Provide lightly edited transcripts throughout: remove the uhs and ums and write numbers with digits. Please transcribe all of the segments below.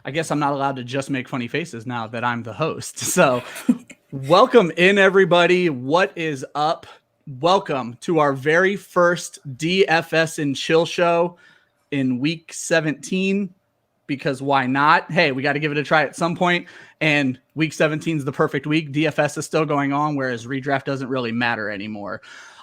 I guess I'm not allowed to just make funny faces now that I'm the host. So welcome in, everybody. What is up? Welcome to our very first DFS and Chill show in week 17, because why not? Hey, we got to give it a try at some point. And week 17 is the perfect week. DFS is still going on, whereas redraft doesn't really matter anymore.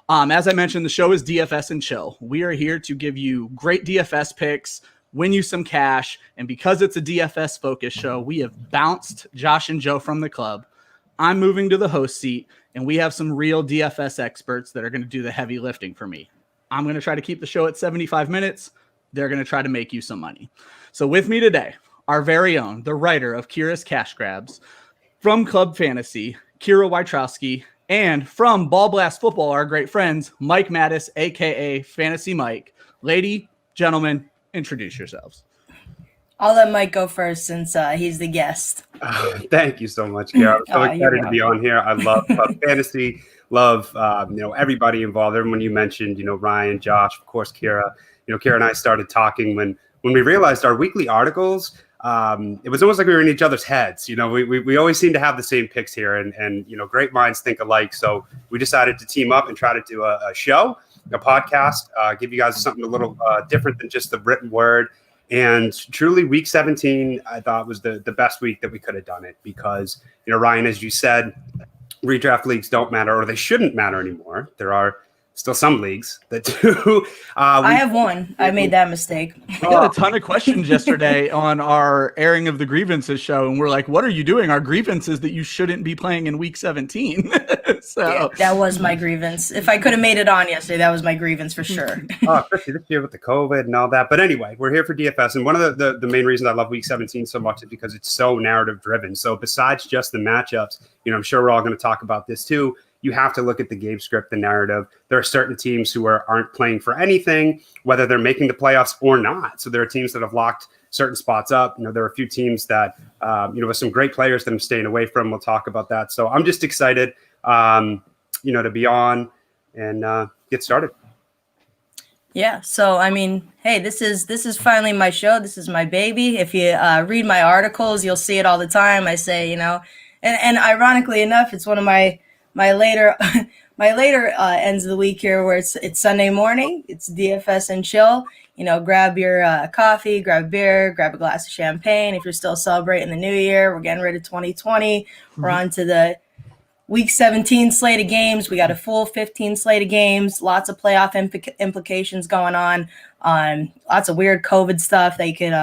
As I mentioned, the show is DFS and Chill. We are here to give you great DFS picks, win you some cash, and because it's a DFS focused show, we have bounced Josh and Joe from the club. I'm moving to the host seat, and we have some real DFS experts that are going to do the heavy lifting for me. I'm going to try to keep the show at 75 minutes. They're going to try to make you some money. So with me today, our very own, the writer of Kira's Cash Grabs, from Club Fantasy, Kira Wojtrowski, and from Ball Blast Football, our great friends, Mike Mattis, a.k.a. Fantasy Mike. Lady, gentlemen, introduce yourselves. I'll let Mike go first since he's the guest. Thank you so much, Kira. I'm so excited to be on here. I love Club Fantasy, love everybody involved. Everyone you mentioned, Ryan, Josh, of course, Kira. Kira and I started talking when we realized our weekly articles, it was almost like we were in each other's heads. We always seem to have the same picks here, and great minds think alike. So we decided to team up and try to do a show, a podcast, give you guys something a little different than just the written word. And truly, week 17, I thought was the best week that we could have done it because, Ryan, as you said, redraft leagues don't matter, or they shouldn't matter anymore. There are still some leagues that do. I have one. I made that mistake. We got a ton of questions yesterday on our airing of the grievances show, and we're like, what are you doing? Our grievance is that you shouldn't be playing in week 17. Yeah, that was my grievance. If I could have made it on yesterday, that was my grievance for sure. Especially this year with the COVID and all that. But anyway, we're here for DFS, and one of the main reasons I love week 17 so much is because it's so narrative driven. So besides just the matchups, I'm sure we're all going to talk about this too. You have to look at the game script, the narrative. There are certain teams who aren't playing for anything, whether they're making the playoffs or not. So there are teams that have locked certain spots up. There are a few teams that, with some great players that I'm staying away from. We'll talk about that. So I'm just excited, to be on and get started. Yeah. So, hey, this is finally my show. This is my baby. If you read my articles, you'll see it all the time. I say, and ironically enough, it's one of my later ends of the week here where it's Sunday morning. It's DFS and Chill. Grab your coffee, grab a beer, grab a glass of champagne. If you're still celebrating the new year, we're getting rid of 2020. Mm-hmm. We're on to the week 17 slate of games. We got a full 15 slate of games, lots of playoff implications going on, lots of weird COVID stuff. They could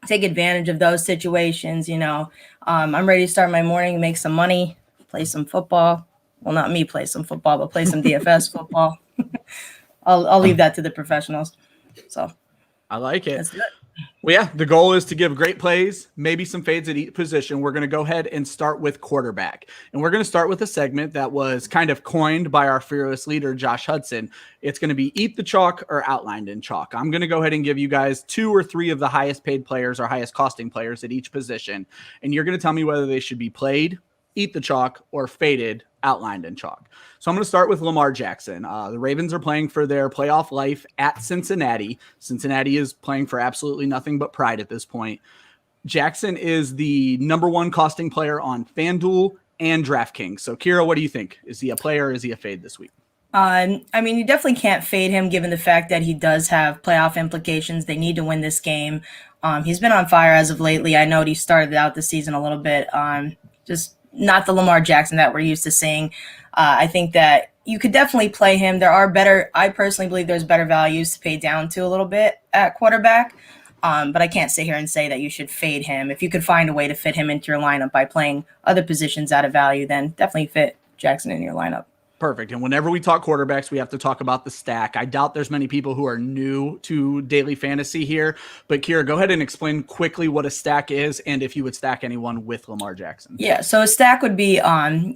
take advantage of those situations. I'm ready to start my morning and make some money. Play some football. Well, not me play some football, but play some DFS football. I'll leave that to the professionals. So I like it. That's good. Well, yeah, the goal is to give great plays, maybe some fades at each position. We're going to go ahead and start with quarterback. And we're going to start with a segment that was kind of coined by our fearless leader, Josh Hudson. It's going to be eat the chalk or outlined in chalk. I'm going to go ahead and give you guys 2 or 3 of the highest paid players or highest costing players at each position. And you're going to tell me whether they should be played, eat the chalk, or faded, outlined in chalk. So I'm going to start with Lamar Jackson. The Ravens are playing for their playoff life at Cincinnati. Cincinnati is playing for absolutely nothing but pride at this point. Jackson is the number 1 costing player on FanDuel and DraftKings. So Kira, what do you think? Is he a player or is he a fade this week? You definitely can't fade him given the fact that he does have playoff implications. They need to win this game. He's been on fire as of lately. I know he started out the season a little bit just not the Lamar Jackson that we're used to seeing. I think that you could definitely play him. I personally believe there's better values to pay down to a little bit at quarterback. But I can't sit here and say that you should fade him. If you could find a way to fit him into your lineup by playing other positions out of value, then definitely fit Jackson in your lineup. Perfect. And whenever we talk quarterbacks, we have to talk about the stack. I doubt there's many people who are new to daily fantasy here, but Kira, go ahead and explain quickly what a stack is and if you would stack anyone with Lamar Jackson. Yeah. So a stack would be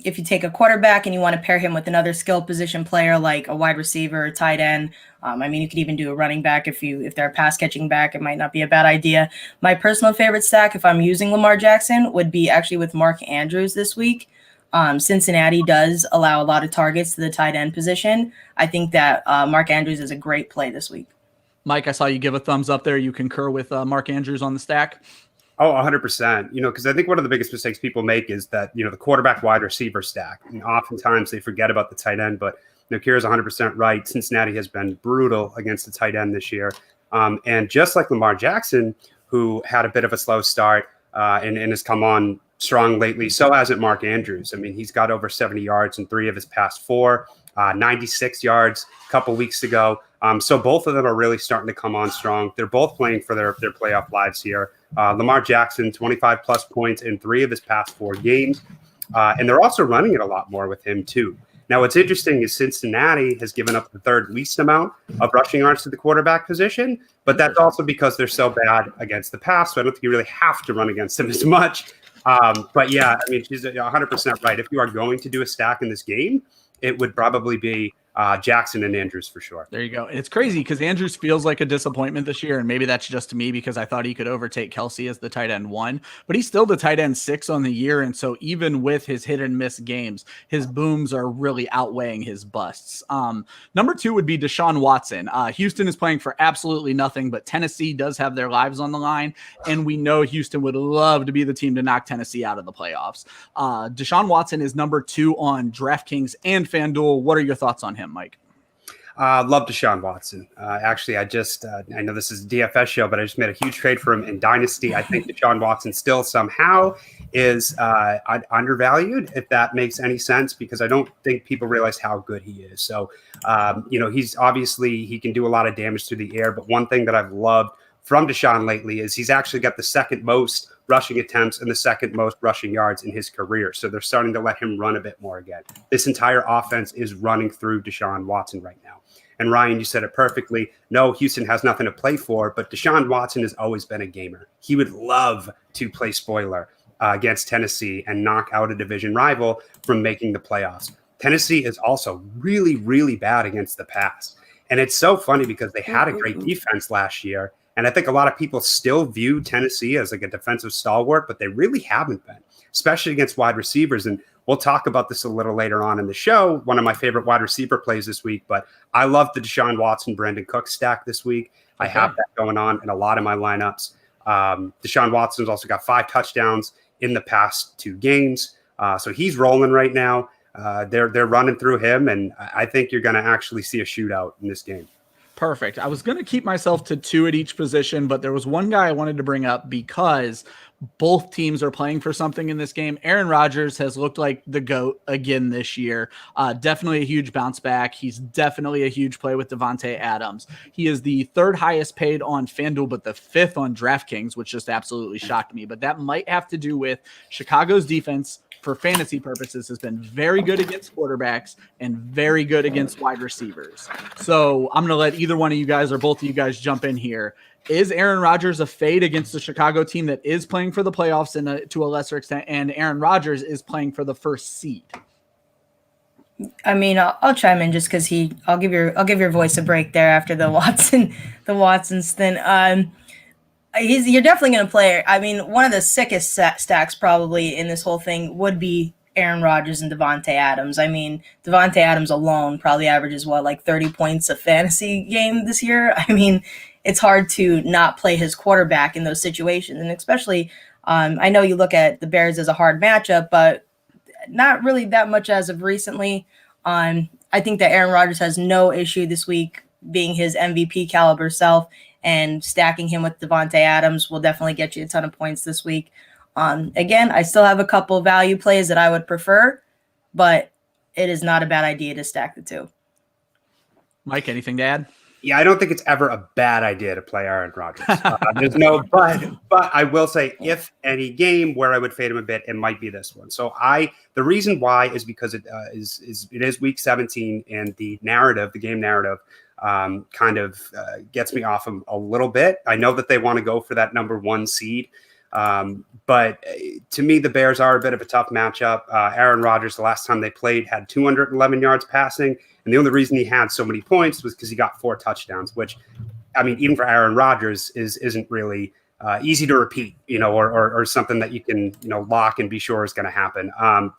if you take a quarterback and you want to pair him with another skill position player, like a wide receiver or tight end. You could even do a running back if they're a pass catching back, it might not be a bad idea. My personal favorite stack, if I'm using Lamar Jackson, would be actually with Mark Andrews this week. Cincinnati does allow a lot of targets to the tight end position. I think that Mark Andrews is a great play this week. Mike, I saw you give a thumbs up there. You concur with Mark Andrews on the stack? Oh, 100%. Because I think one of the biggest mistakes people make is that, the quarterback wide receiver stack. And oftentimes they forget about the tight end, but Kira's 100% right. Cincinnati has been brutal against the tight end this year. And just like Lamar Jackson, who had a bit of a slow start and has come on strong lately, so hasn't Mark Andrews. I mean, he's got over 70 yards in 3 of his past 4, 96 yards a couple weeks ago. So both of them are really starting to come on strong. They're both playing for their playoff lives here. Lamar Jackson, 25 plus points in 3 of his past 4 games. And they're also running it a lot more with him too. Now, what's interesting is Cincinnati has given up the 3rd least amount of rushing yards to the quarterback position, but that's also because they're so bad against the pass. So I don't think you really have to run against them as much. But yeah, I mean, she's 100% right. If you are going to do a stack in this game, it would probably be Jackson and Andrews for sure. There you go. It's crazy because Andrews feels like a disappointment this year, and maybe that's just me because I thought he could overtake Kelsey as the tight end 1, but he's still the tight end 6 on the year, and so even with his hit and miss games, his booms are really outweighing his busts. Number 2 would be Deshaun Watson. Houston is playing for absolutely nothing, but Tennessee does have their lives on the line, and we know Houston would love to be the team to knock Tennessee out of the playoffs. Deshaun Watson is number 2 on DraftKings and FanDuel. What are your thoughts on him, Mike? Love Deshaun Watson. Actually, I know this is a DFS show, but I just made a huge trade for him in Dynasty. I think Deshaun Watson still somehow is undervalued, if that makes any sense, because I don't think people realize how good he is. So, he's obviously, he can do a lot of damage through the air, but one thing that I've loved from Deshaun lately is he's actually got the 2nd most rushing attempts and the 2nd most rushing yards in his career. So they're starting to let him run a bit more again. This entire offense is running through Deshaun Watson right now. And Ryan, you said it perfectly. No, Houston has nothing to play for, but Deshaun Watson has always been a gamer. He would love to play spoiler against Tennessee and knock out a division rival from making the playoffs. Tennessee is also really, really bad against the pass. And it's so funny because they had a great defense last year. And I think a lot of people still view Tennessee as like a defensive stalwart, but they really haven't been, especially against wide receivers. And we'll talk about this a little later on in the show, one of my favorite wide receiver plays this week. But I love the Deshaun Watson, Brandon Cooks stack this week. Okay. I have that going on in a lot of my lineups. Deshaun Watson's also got 5 touchdowns in the past 2 games. So he's rolling right now. They're running through him, and I think you're going to actually see a shootout in this game. Perfect. I was going to keep myself to 2 at each position, but there was one guy I wanted to bring up because both teams are playing for something in this game. Aaron Rodgers has looked like the GOAT again this year. Definitely a huge bounce back. He's definitely a huge play with Davante Adams. He is the 3rd highest paid on FanDuel, but the 5th on DraftKings, which just absolutely shocked me. But that might have to do with Chicago's defense for fantasy purposes has been very good against quarterbacks and very good against wide receivers. So I'm going to let either one of you guys or both of you guys jump in here. Is Aaron Rodgers a fade against the Chicago team that is playing for the playoffs to a lesser extent, and Aaron Rodgers is playing for the 1st seed? I mean, I'll chime in just because I'll give your voice a break there after the Watson stint. You're definitely going to play. I mean, one of the sickest stacks probably in this whole thing would be Aaron Rodgers and Davante Adams. I mean, Davante Adams alone probably averages like 30 points a fantasy game this year. I mean, it's hard to not play his quarterback in those situations. And especially, I know you look at the Bears as a hard matchup, but not really that much as of recently. I think that Aaron Rodgers has no issue this week being his MVP caliber self, and stacking him with Davante Adams will definitely get you a ton of points this week. Again, I still have a couple of value plays that I would prefer, but it is not a bad idea to stack the 2. Mike, anything to add? Yeah, I don't think it's ever a bad idea to play Aaron Rodgers. There's no but I will say, if any game where I would fade him a bit, it might be this one. So the reason why is because it is week 17, and the game narrative kind of gets me off him a little bit. I know that they want to go for that number 1 seed. But to me, the Bears are a bit of a tough matchup. Aaron Rodgers, the last time they played, had 211 yards passing. And the only reason he had so many points was because he got 4 touchdowns, which, I mean, even for Aaron Rodgers isn't really easy to repeat, or something that you can, lock and be sure is going to happen.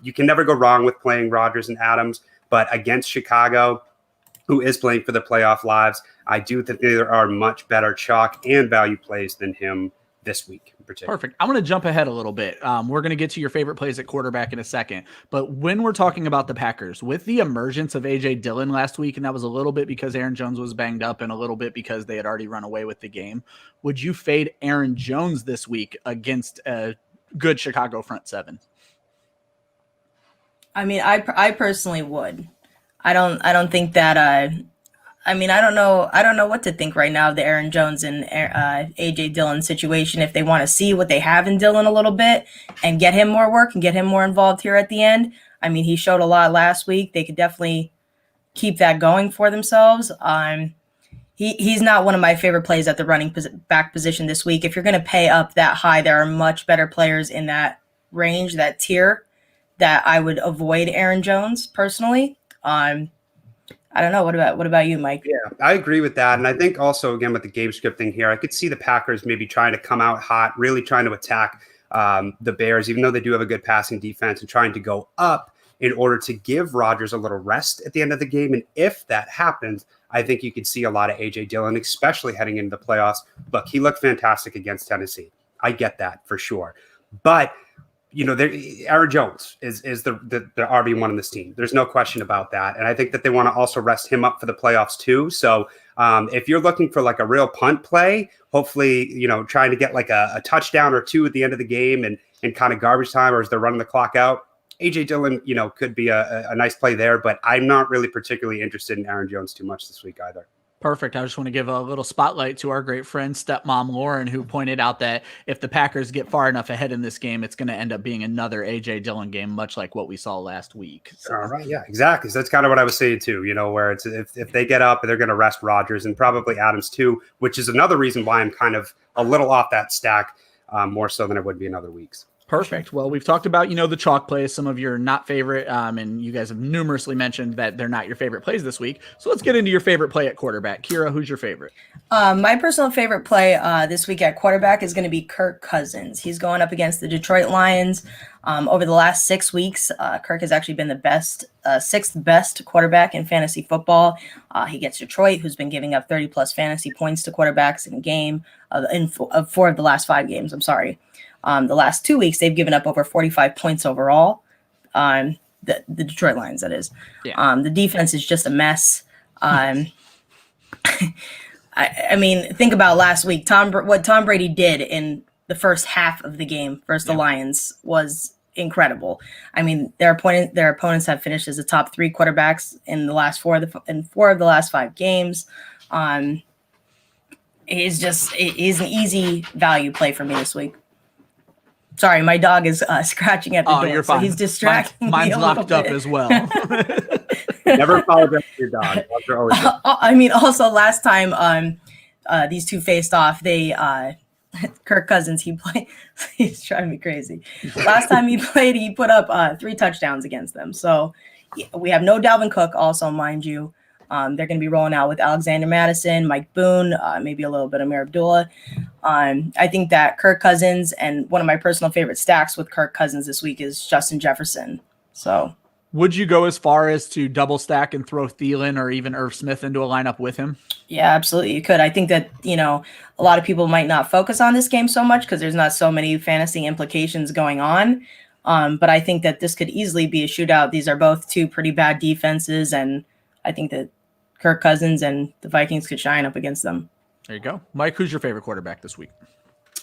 You can never go wrong with playing Rodgers and Adams, but against Chicago, who is playing for the playoff lives. I do think there are much better chalk and value plays than him this week in particular. Perfect. I want to jump ahead a little bit. We're going to get to your favorite plays at quarterback in a second. But when we're talking about the Packers, with the emergence of A.J. Dillon last week, and that was a little bit because Aaron Jones was banged up and a little bit because they had already run away with the game, would you fade Aaron Jones this week against a good Chicago front seven? I mean, I personally would. I don't think that I mean, I don't know what to think right now of the Aaron Jones and A.J. Dillon situation. If they want to see what they have in Dillon a little bit and get him more work and get him more involved here at the end. I mean, he showed a lot last week. They could definitely keep that going for themselves. He's not one of my favorite plays at the running back position this week. If you're going to pay up that high, there are much better players in that range, that tier, that I would avoid Aaron Jones personally. I don't know. What about you, Mike? Yeah, I agree with that. And I think also, again, with the game scripting here, I could see the Packers maybe trying to come out hot, really trying to attack the Bears, even though they do have a good passing defense, and trying to go up in order to give Rodgers a little rest at the end of the game. And if that happens, I think you could see a lot of A.J. Dillon, especially heading into the playoffs. Look, he looked fantastic against Tennessee. I get that for sure. But Aaron Jones is the RB1 in this team. There's no question about that. And I think that they want to also rest him up for the playoffs too. So if you're looking for like a real punt play, hopefully, trying to get like a touchdown or two at the end of the game and kind of garbage time, or as they're running the clock out, A.J. Dillon, could be a nice play there. But I'm not really particularly interested in Aaron Jones too much this week either. Perfect. I just want to give a little spotlight to our great friend, stepmom Lauren, who pointed out that if the Packers get far enough ahead in this game, it's going to end up being another A.J. Dillon game, much like what we saw last week. So. All right. Yeah, exactly. So that's kind of what I was saying too, where it's if they get up, they're going to rest Rodgers and probably Adams too, which is another reason why I'm kind of a little off that stack more so than it would be in other weeks. Perfect. Well, we've talked about, the chalk plays, some of your not favorite, and you guys have numerously mentioned that they're not your favorite plays this week. So let's get into your favorite play at quarterback. Kira, who's your favorite? My personal favorite play this week at quarterback is going to be Kirk Cousins. He's going up against the Detroit Lions. Over the last 6 weeks, Kirk has actually been the sixth best quarterback in fantasy football. He gets Detroit, who's been giving up 30-plus fantasy points to quarterbacks in a game of 4 of the last 5 games. I'm sorry. The last 2 weeks, they've given up over 45 points overall. The Detroit Lions, that is. Yeah. The defense is just a mess. I mean, think about last week. What Tom Brady did in the first half of the game versus the Lions was incredible. I mean, their opponents have finished as the top 3 quarterbacks in the last 4 of the last 5 games. He's an easy value play for me this week. Sorry, my dog is scratching at the door, you're fine. So he's distracting Mine's me a locked up bit. as well. Never apologize to your dog. Dogs are always I mean, also last time these two faced off, Kirk Cousins, he's driving me crazy. Last time he played, he put up 3 touchdowns against them. So we have no Dalvin Cook, also, mind you. They're going to be rolling out with Alexander Madison, Mike Boone, maybe a little bit of Amir Abdullah. I think that Kirk Cousins, and one of my personal favorite stacks with Kirk Cousins this week is Justin Jefferson. So, would you go as far as to double stack and throw Thielen or even Irv Smith into a lineup with him? Yeah, absolutely. You could. I think that, a lot of people might not focus on this game so much because there's not so many fantasy implications going on. But I think that this could easily be a shootout. These are both 2 pretty bad defenses, and I think that Kirk Cousins and the Vikings could shine up against them. There you go. Mike, who's your favorite quarterback this week?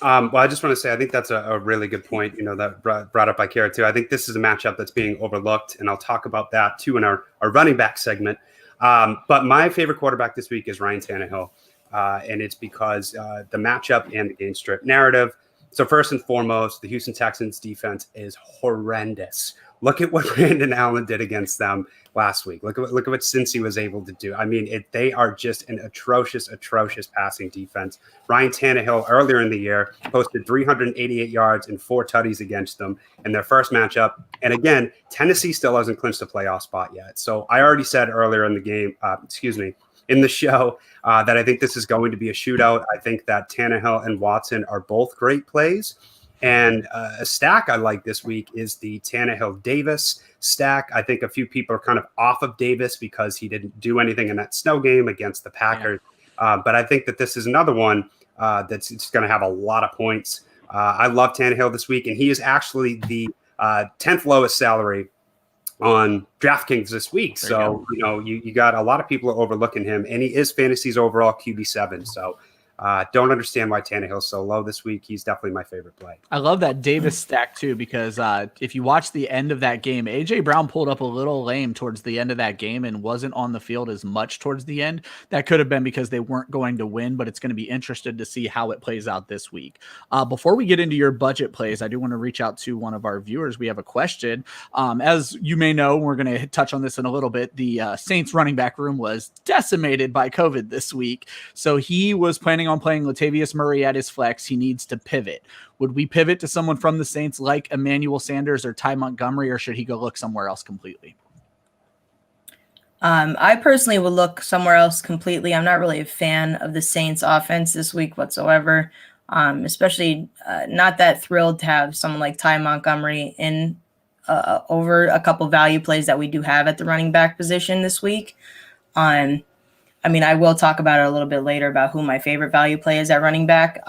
Well, I just want to say, I think that's a really good point, that brought up by Kara too. I think this is a matchup that's being overlooked, and I'll talk about that too in our running back segment. But my favorite quarterback this week is Ryan Tannehill, and it's because the matchup and the game script narrative. So first and foremost, the Houston Texans defense is horrendous. Look at what Brandon Allen did against them last week. Look at what Cincy was able to do. I mean, they are just an atrocious passing defense. Ryan Tannehill earlier in the year posted 388 yards and 4 tutties against them in their first matchup. And again, Tennessee still hasn't clinched a playoff spot yet. So I already said earlier in the game, in the show, that I think this is going to be a shootout. I think that Tannehill and Watson are both great plays. And a stack I like this week is the Tannehill Davis stack. I think a few people are kind of off of Davis because he didn't do anything in that snow game against the Packers. But I think that this is another one that's just going to have a lot of points. I love Tannehill this week, and he is actually the 10th lowest salary on DraftKings this week. So, you got a lot of people are overlooking him, and he is fantasy's overall QB7. So, don't understand why Tannehill's so low this week. He's definitely my favorite play. I love that Davis stack too, because if you watch the end of that game, AJ Brown pulled up a little lame towards the end of that game and wasn't on the field as much towards the end. That could have been because they weren't going to win, but it's going to be interested to see how it plays out this week. Before we get into your budget plays, I do want to reach out to one of our viewers. We have a question. As you may know, we're going to touch on this in a little bit. The Saints running back room was decimated by COVID this week. So he was planning on playing Latavius Murray at his flex. He needs to pivot. Would we pivot to someone from the Saints like Emmanuel Sanders or Ty Montgomery, or should he go look somewhere else completely? I personally would look somewhere else completely. I'm not really a fan of the Saints offense this week whatsoever, especially not that thrilled to have someone like Ty Montgomery in over a couple value plays that we do have at the running back position this week. I mean, I will talk about it a little bit later about who my favorite value play is at running back.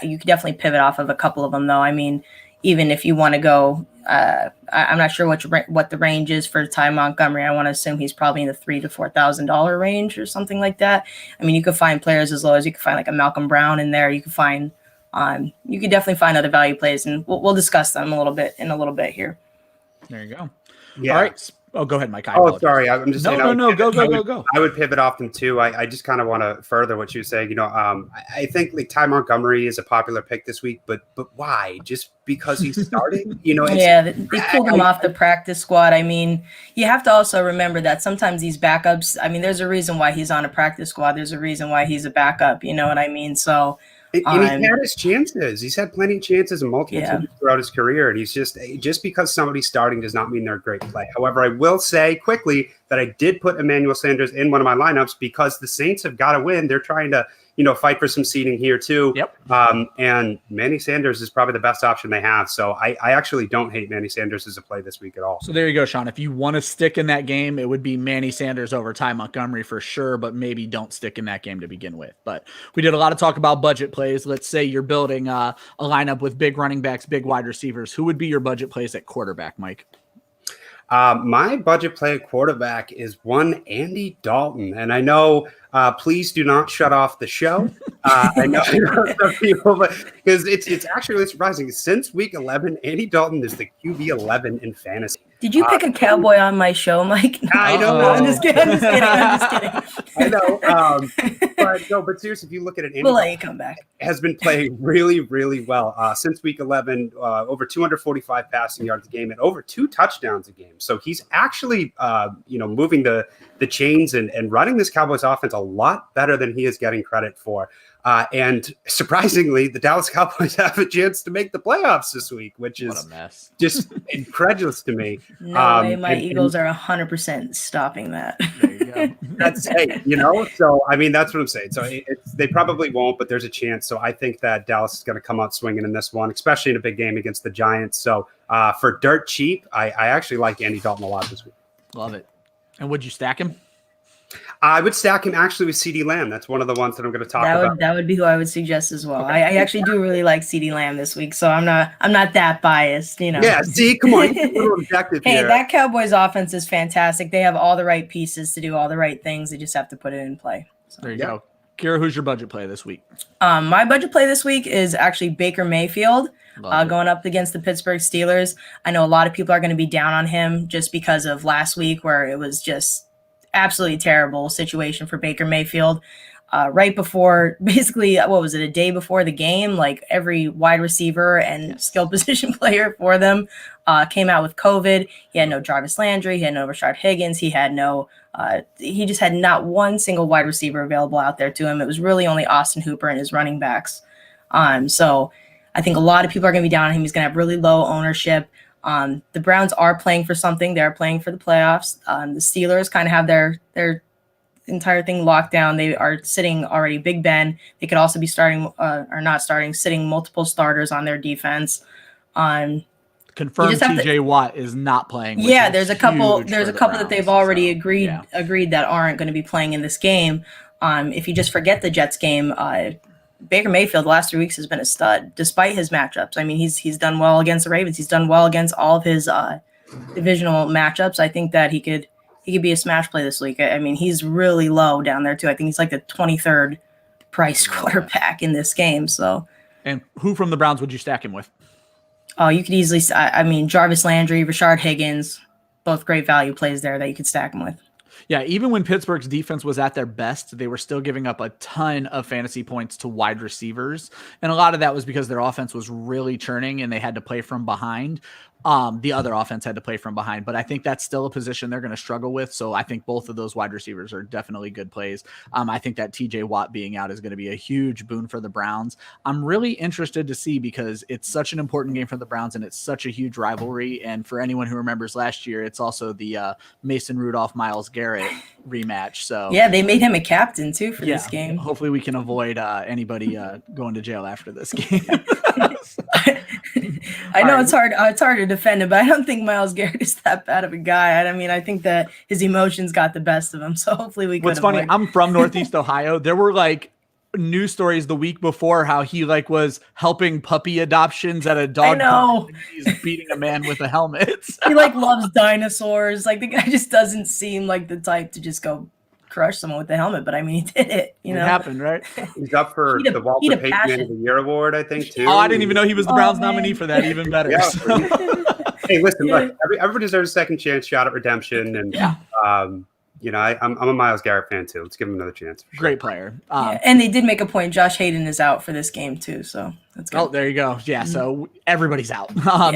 You could definitely pivot off of a couple of them, though. I mean, even if you want to go, I'm not sure what the range is for Ty Montgomery. I want to assume he's probably in the $3,000 to $4,000 range or something like that. I mean, you could find players as low as you could find like a Malcolm Brown in there. You could find, you could definitely find other value plays, and we'll discuss them in a little bit here. There you go. Yeah. All right. Oh, go ahead, Mike. Sorry. I'm just saying. No. Go. I would pivot off them too. I just kind of want to further what you say. I think like Ty Montgomery is a popular pick this week, but why? Just because he's starting? They pulled him off the practice squad. I mean, you have to also remember that sometimes these backups. I mean, there's a reason why he's on a practice squad. There's a reason why he's a backup. You know what I mean? So. And he's had his chances. He's had plenty of chances and multiple times throughout his career. And he's just because somebody's starting does not mean they're a great play. However, I will say quickly that I did put Emmanuel Sanders in one of my lineups because the Saints have got to win. They're trying to, fight for some seeding here too. Yep. And Manny Sanders is probably the best option they have. So I actually don't hate Manny Sanders as a play this week at all. So there you go, Sean. If you want to stick in that game, it would be Manny Sanders over Ty Montgomery for sure, but maybe don't stick in that game to begin with. But we did a lot of talk about budget plays. Let's say you're building a lineup with big running backs, big wide receivers. Who would be your budget plays at quarterback, Mike? My budget play at quarterback is one Andy Dalton. And I know, please do not shut off the show. I know some people, but because it's actually really surprising. Since week 11, Andy Dalton is the QB 11 in fantasy. Did you pick a cowboy on my show, Mike? I don't know. No, I'm just kidding. I know. But seriously, if you look at it, Andy we'll let you come back. Has been playing really, really well since week 11, over 245 passing yards a game and over 2 touchdowns a game. So he's actually, moving the chains and running this Cowboys offense a lot better than he is getting credit for. And surprisingly, the Dallas Cowboys have a chance to make the playoffs this week, which is a mess. Just incredulous to me. No way, my Eagles are 100% stopping that. There you go. That's So I mean, that's what I'm saying. So they probably won't, but there's a chance. So I think that Dallas is going to come out swinging in this one, especially in a big game against the Giants. So for dirt cheap, I actually like Andy Dalton a lot this week. Love it. And would you stack him? I would stack him actually with CeeDee Lamb. That's one of the ones that I'm going to talk about. That would be who I would suggest as well. Okay. I actually do really like CeeDee Lamb this week, so I'm not that biased, Yeah, see, come on, a little objective hey, here. That Cowboys offense is fantastic. They have all the right pieces to do all the right things. They just have to put it in play. So. There you go. Kira, who's your budget play this week? My budget play this week is actually Baker Mayfield going up against the Pittsburgh Steelers. I know a lot of people are going to be down on him just because of last week where it was just absolutely terrible situation for Baker Mayfield. Right before, basically, a day before the game, like every wide receiver and skill position player for them came out with COVID. He had no Jarvis Landry. He had no Rashard Higgins. He just had not one single wide receiver available out there to him. It was really only Austin Hooper and his running backs. So I think a lot of people are going to be down on him. He's going to have really low ownership. The Browns are playing for something. They're playing for the playoffs. The Steelers kind of have their entire thing locked down. They are sitting already Big Ben. They could also be starting or not starting, sitting multiple starters on their defense. Confirmed TJ Watt is not playing. Yeah, there's a couple that they've already agreed that aren't going to be playing in this game. If you just forget the Jets game, Baker Mayfield the last 3 weeks has been a stud despite his matchups. I mean, he's done well against the Ravens. He's done well against all of his divisional matchups. I think that he could be a smash play this week. I mean, he's really low down there too. I think he's like the 23rd priced quarterback in this game. So, and who from the Browns would you stack him with? Oh, you could easily. I mean, Jarvis Landry, Rashard Higgins, both great value plays there that you could stack him with. Yeah, even when Pittsburgh's defense was at their best, they were still giving up a ton of fantasy points to wide receivers. And a lot of that was because their offense was really churning and they had to play from behind. The other offense had to play from behind, but I think that's still a position they're going to struggle with. So I think both of those wide receivers are definitely good plays. I think that TJ Watt being out is going to be a huge boon for the Browns. I'm really interested to see because it's such an important game for the Browns and it's such a huge rivalry. And for anyone who remembers last year, it's also the Mason Rudolph, Myles Garrett rematch. So yeah, they made him a captain too for this game. Hopefully we can avoid anybody going to jail after this game. I know it's hard to defend him, but I don't think Myles Garrett is that bad of a guy. I mean, I think that his emotions got the best of him. So hopefully we can. What's funny, I'm from Northeast Ohio. There were like news stories the week before how he like was helping puppy adoptions at a dog park. He's beating a man with a helmet. He like loves dinosaurs. Like the guy just doesn't seem like the type to just go crush someone with the helmet, but I mean, he did it. You know, it happened, right? He's up for the Walter Payton Man of the Year award, I think, too. Oh, I didn't even know he was the Browns nominee for that. Even better. Yeah. Hey, listen, look, everybody deserves a second chance, shot at redemption, and you know, I'm a Myles Garrett fan too. Let's give him another chance. Sure. Great player. And they did make a point. Josh Hayden is out for this game too, so that's good. Oh, there you go. Yeah, so everybody's out.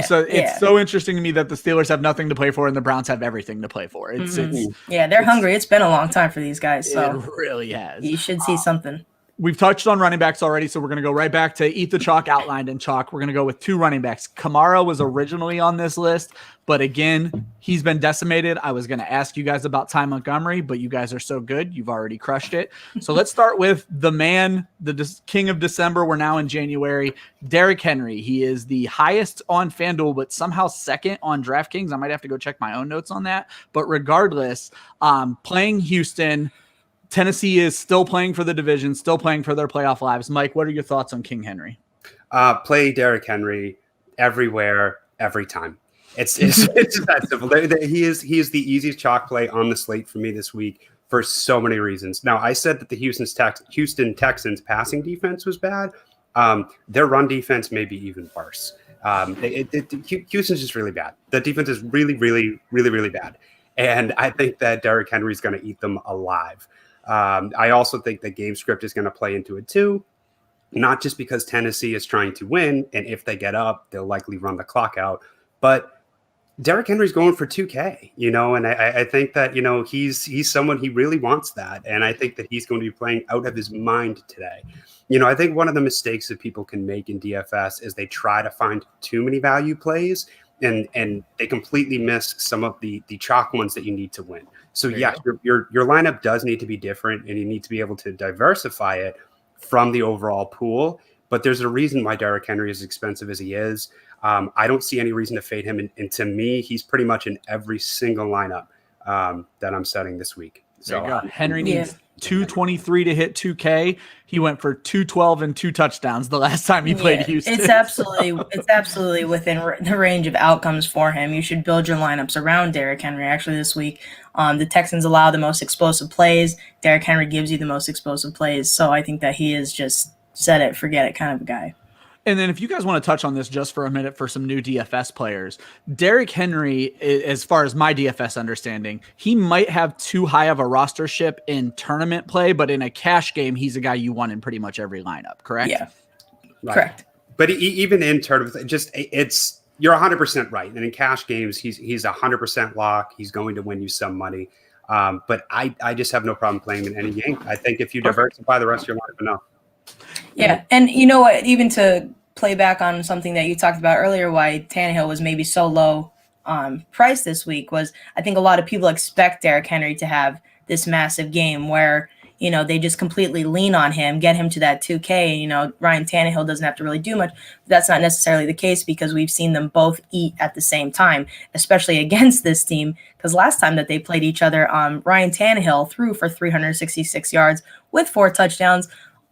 So it's so interesting to me that the Steelers have nothing to play for and the Browns have everything to play for. It's they're hungry. It's been a long time for these guys. So it really has. You should see something. We've touched on running backs already, so we're going to go right back to Eat the Chalk, outlined in chalk. We're going to go with 2 running backs. Kamara was originally on this list, but again, he's been decimated. I was going to ask you guys about Ty Montgomery, but you guys are so good. You've already crushed it. So let's start with the man, the king of December. We're now in January. Derrick Henry. He is the highest on FanDuel, but somehow second on DraftKings. I might have to go check my own notes on that. But regardless, playing Houston, Tennessee is still playing for the division, still playing for their playoff lives. Mike, what are your thoughts on King Henry? Play Derrick Henry everywhere, every time. It's just that simple. He is the easiest chalk play on the slate for me this week for so many reasons. Now, I said that the Houston Texans passing defense was bad. Their run defense may be even worse. Houston's just really bad. The defense is really, really, really, really bad. And I think that Derrick Henry is going to eat them alive. I also think the game script is going to play into it too, not just because Tennessee is trying to win, and if they get up, they'll likely run the clock out, but Derrick Henry's going for 2K, you know, and I think that, you know, he's someone, he really wants that, and I think that he's going to be playing out of his mind today. You know, I think one of the mistakes that people can make in DFS is they try to find too many value plays, and they completely miss some of the chalk ones that you need to win. So yeah, your lineup does need to be different, and you need to be able to diversify it from the overall pool. But there's a reason why Derrick Henry is as expensive as he is. I don't see any reason to fade him. And to me, he's pretty much in every single lineup that I'm setting this week. So there you go. Henry needs 223 to hit 2K. He went for 212 and 2 touchdowns the last time he played Houston. It's absolutely within the range of outcomes for him. You should build your lineups around Derrick Henry. Actually, this week, the Texans allow the most explosive plays. Derrick Henry gives you the most explosive plays. So I think that he is just set it, forget it kind of a guy. And then if you guys want to touch on this just for a minute for some new DFS players, Derrick Henry, as far as my DFS understanding, he might have too high of a rostership in tournament play, but in a cash game, he's a guy you want in pretty much every lineup, correct? Yeah, right. Correct. But even in tournament, you're 100% right. And in cash games, he's 100% lock. He's going to win you some money. But I just have no problem playing him in any game. I think if you diversify the rest of your lineup enough. Yeah, and you know what? Even to play back on something that you talked about earlier, why Tannehill was maybe so low price this week was I think a lot of people expect Derrick Henry to have this massive game where, you know, they just completely lean on him, get him to that 2K. You know, Ryan Tannehill doesn't have to really do much. But that's not necessarily the case because we've seen them both eat at the same time, especially against this team. Because last time that they played each other, Ryan Tannehill threw for 366 yards with 4 touchdowns,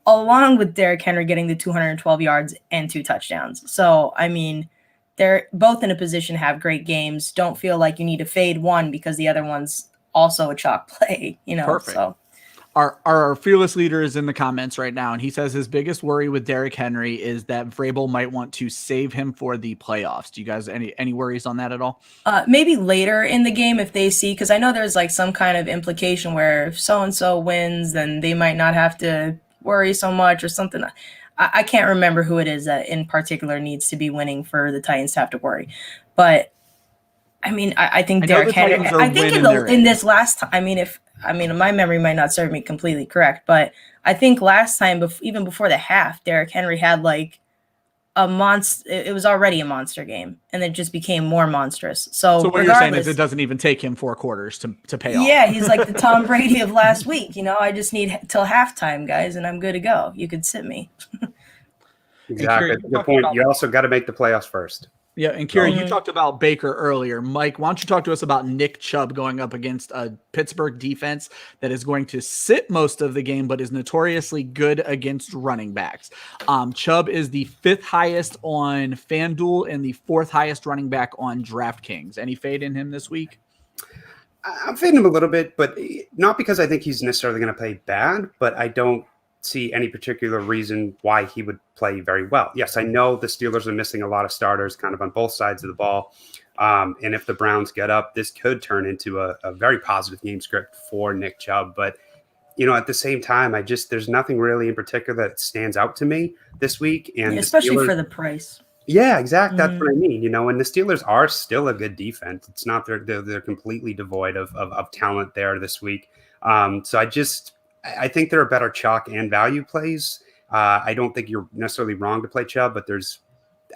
along with Derrick Henry getting the 212 yards and 2 touchdowns. So, I mean, they're both in a position to have great games. Don't feel like you need to fade one because the other one's also a chalk play, you know. Perfect. So our fearless leader is in the comments right now, and he says his biggest worry with Derrick Henry is that Vrabel might want to save him for the playoffs. Do you guys any worries on that at all? Maybe later in the game if they see, because I know there's like some kind of implication where if so-and-so wins, then they might not have to worry so much or something. I can't remember who it is that in particular needs to be winning for the Titans to have to worry. But I mean, I think Derrick Henry, I think in this last time, I mean, my memory might not serve me completely correct, but I think last time, even before the half, Derrick Henry had like a monster. It was already a monster game, and it just became more monstrous. So what you're saying is it doesn't even take him 4 quarters to pay off. Yeah, he's like the Tom Brady of last week. You know, I just need till halftime, guys, and I'm good to go. You could sit me. Exactly. Good point. You also got to make the playoffs first. Yeah, and Kira, you talked about Baker earlier. Mike, why don't you talk to us about Nick Chubb going up against a Pittsburgh defense that is going to sit most of the game, but is notoriously good against running backs. Chubb is the 5th highest on FanDuel and the 4th highest running back on DraftKings. Any fade in him this week? I'm fading him a little bit, but not because I think he's necessarily going to play bad, but I don't see any particular reason why he would play very well. Yes, I know the Steelers are missing a lot of starters kind of on both sides of the ball. And if the Browns get up, this could turn into a very positive game script for Nick Chubb. But, you know, at the same time, there's nothing really in particular that stands out to me this week. And especially for the price. Yeah, exactly. That's what I mean. You know, and the Steelers are still a good defense. It's not they're completely devoid of talent there this week. So I think there are better chalk and value plays. I don't think you're necessarily wrong to play Chubb, but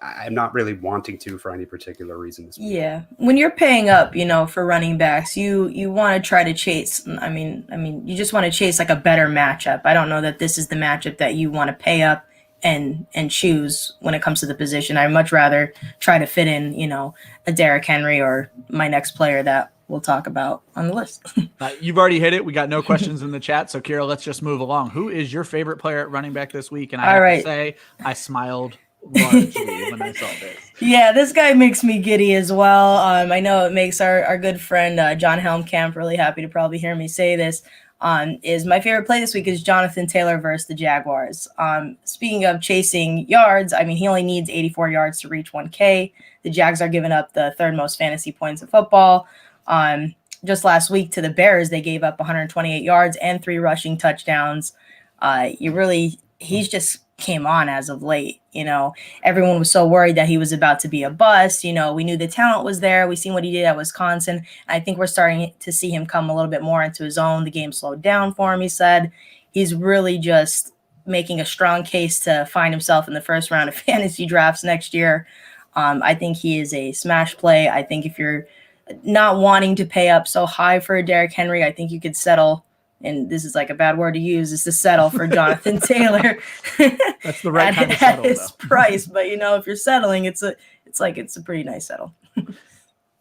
I'm not really wanting to for any particular reason this week. Yeah, when you're paying up, you know, for running backs, you want to try to chase. I mean, you just want to chase like a better matchup. I don't know that this is the matchup that you want to pay up and choose when it comes to the position. I'd much rather try to fit in, you know, a Derrick Henry or my next player that we'll talk about on the list. You've already hit it. We got no questions in the chat. So Kira, let's just move along. Who is your favorite player at running back this week? And I have to say, I smiled largely when I saw this. Yeah, this guy makes me giddy as well. I know it makes our good friend John Helmkamp really happy to probably hear me say this. Is my favorite play this week is Jonathan Taylor versus the Jaguars. Speaking of chasing yards, I mean, he only needs 84 yards to reach 1K. The Jags are giving up the 3rd most fantasy points in football. Just last week to the Bears, they gave up 128 yards and 3 rushing touchdowns. He's just came on as of late. You know, everyone was so worried that he was about to be a bust. You know, we knew the talent was there. We seen what he did at Wisconsin. I think we're starting to see him come a little bit more into his own. The game slowed down for him, he said. He's really just making a strong case to find himself in the first round of fantasy drafts next year. I think he is a smash play. I think if you're not wanting to pay up so high for a Derrick Henry, I think you could settle, and this is like a bad word to use, is to settle for Jonathan Taylor. That's the right kind of settle, at his price. But you know, if you're settling, it's a pretty nice settle.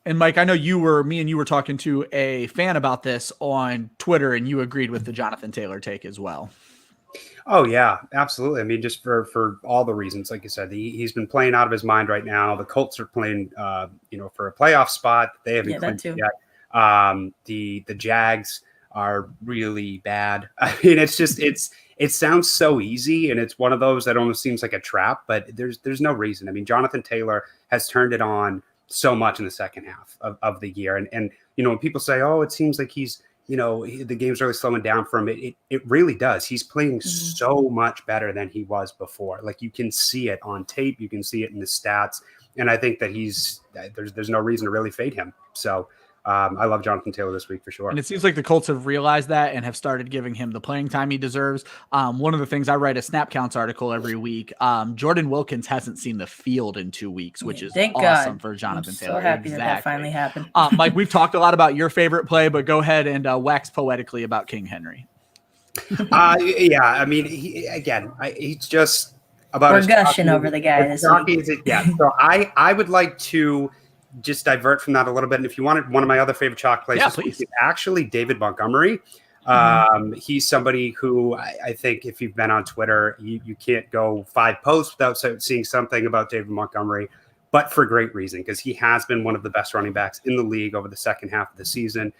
And Mike, I know me and you were talking to a fan about this on Twitter, and you agreed with the Jonathan Taylor take as well. Oh yeah, absolutely. I mean, just for all the reasons, like you said, he's been playing out of his mind right now. The Colts are playing, for a playoff spot. They haven't clinched yet. The Jags are really bad. I mean, it sounds so easy, and it's one of those that almost seems like a trap, but there's no reason. I mean, Jonathan Taylor has turned it on so much in the second half of the year, and you know, when people say, oh, it seems like he's, you know, the game's really slowing down for him. It really does. He's playing so much better than he was before. Like, you can see it on tape. You can see it in the stats. And I think that there's no reason to really fade him. So I love Jonathan Taylor this week for sure. And it seems like the Colts have realized that and have started giving him the playing time he deserves. One of the things, I write a snap counts article every week. Jordan Wilkins hasn't seen the field in 2 weeks, which is awesome for Jonathan Taylor. So happy that finally happened. Mike, we've talked a lot about your favorite play, but go ahead and wax poetically about King Henry. Yeah, I mean, he's just about. We're gushing over the guy this week. So I would like to just divert from that a little bit. And if you wanted one of my other favorite chalk plays, is actually David Montgomery. He's somebody who I think if you've been on Twitter, you can't go 5 posts without seeing something about David Montgomery, but for great reason, because he has been one of the best running backs in the league over the second half of the season.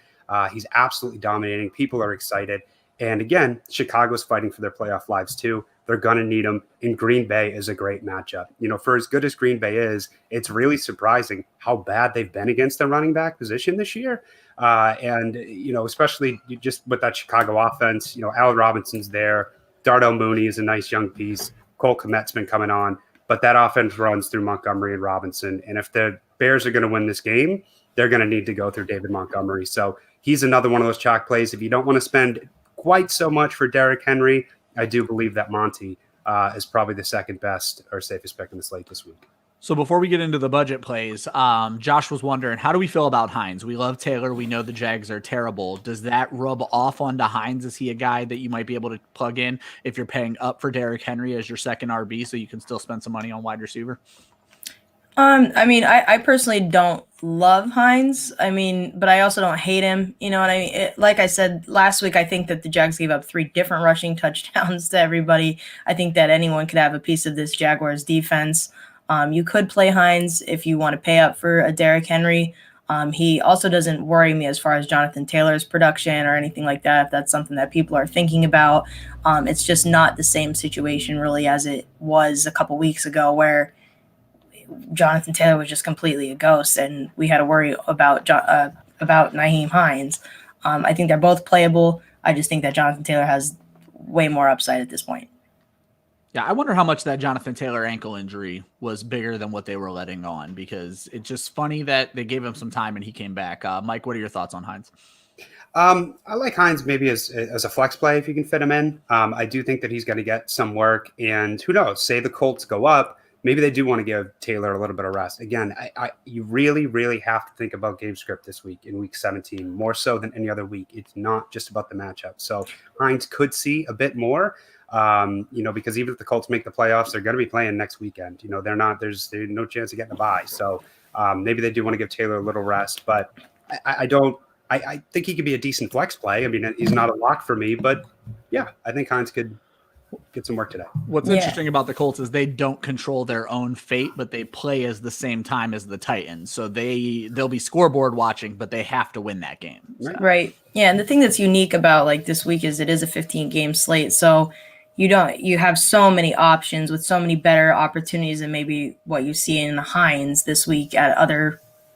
He's absolutely dominating. People are excited. And again, Chicago's fighting for their playoff lives too. They're going to need him. And Green Bay is a great matchup. For as good as Green Bay is, it's really surprising how bad they've been against the running back position this year. And especially just with that Chicago offense, Allen Robinson's there. Darnell Mooney is a nice young piece. Cole Kmet's been coming on. But that offense runs through Montgomery and Robinson. And if the Bears are going to win this game, they're going to need to go through David Montgomery. So he's another one of those chalk plays. If you don't want to spend quite so much for Derrick Henry, I do believe that Monty is probably the second best or safest pick in the slate this week. So before we get into the budget plays, Josh was wondering, how do we feel about Hines? We love Taylor. We know the Jags are terrible. Does that rub off onto Hines? Is he a guy that you might be able to plug in if you're paying up for Derrick Henry as your second RB so you can still spend some money on wide receiver? I personally don't love Hines. But I also don't hate him. You know what I mean? Like I said last week, I think that the Jags gave up 3 different rushing touchdowns to everybody. I think that anyone could have a piece of this Jaguars defense. You could play Hines if you want to pay up for a Derrick Henry. He also doesn't worry me as far as Jonathan Taylor's production or anything like that, if that's something that people are thinking about. It's just not the same situation really as it was a couple weeks ago where Jonathan Taylor was just completely a ghost and we had to worry about Nyheim Hines. I think they're both playable. I just think that Jonathan Taylor has way more upside at this point. Yeah, I wonder how much that Jonathan Taylor ankle injury was bigger than what they were letting on, because it's just funny that they gave him some time and he came back. Mike, what are your thoughts on Hines? I like Hines maybe as a flex play if you can fit him in. I do think that he's going to get some work, and who knows, say the Colts go up, maybe they do want to give Taylor a little bit of rest. Again, you really, really have to think about game script this week in week 17, more so than any other week. It's not just about the matchup. So Hines could see a bit more, because even if the Colts make the playoffs, they're going to be playing next weekend. There's no chance of getting a bye. So maybe they do want to give Taylor a little rest, but I think he could be a decent flex play. He's not a lock for me, but yeah, I think Hines could get some work today. What's interesting about the Colts is they don't control their own fate, but they play as the same time as the Titans. So they'll be scoreboard watching, but they have to win that game. So. Right. Yeah. And the thing that's unique about this week is it is a 15-game slate. So you have so many options with so many better opportunities than maybe what you see in the Hines this week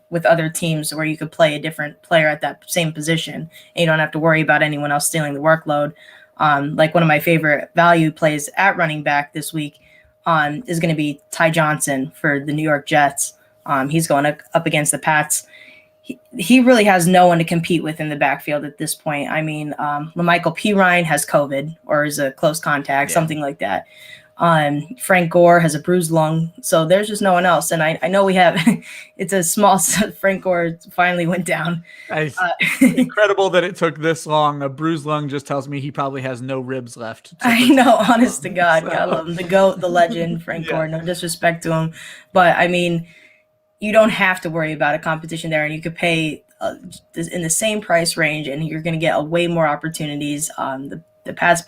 with other teams where you could play a different player at that same position and you don't have to worry about anyone else stealing the workload. One of my favorite value plays at running back this week is going to be Ty Johnson for the New York Jets. He's going up against the Pats. He really has no one to compete with in the backfield at this point. LaMichael Pirine has COVID or is a close contact, something like that. Frank Gore has a bruised lung, so there's just no one else. And I know we have it's a small Frank Gore finally went down. Incredible that it took this long. A bruised lung just tells me he probably has no ribs left. I know, honest to God. So. I love him. The GOAT, the legend, Frank Gore, no disrespect to him. But you don't have to worry about a competition there, and you could pay in the same price range and you're going to get a way more opportunities. The Pats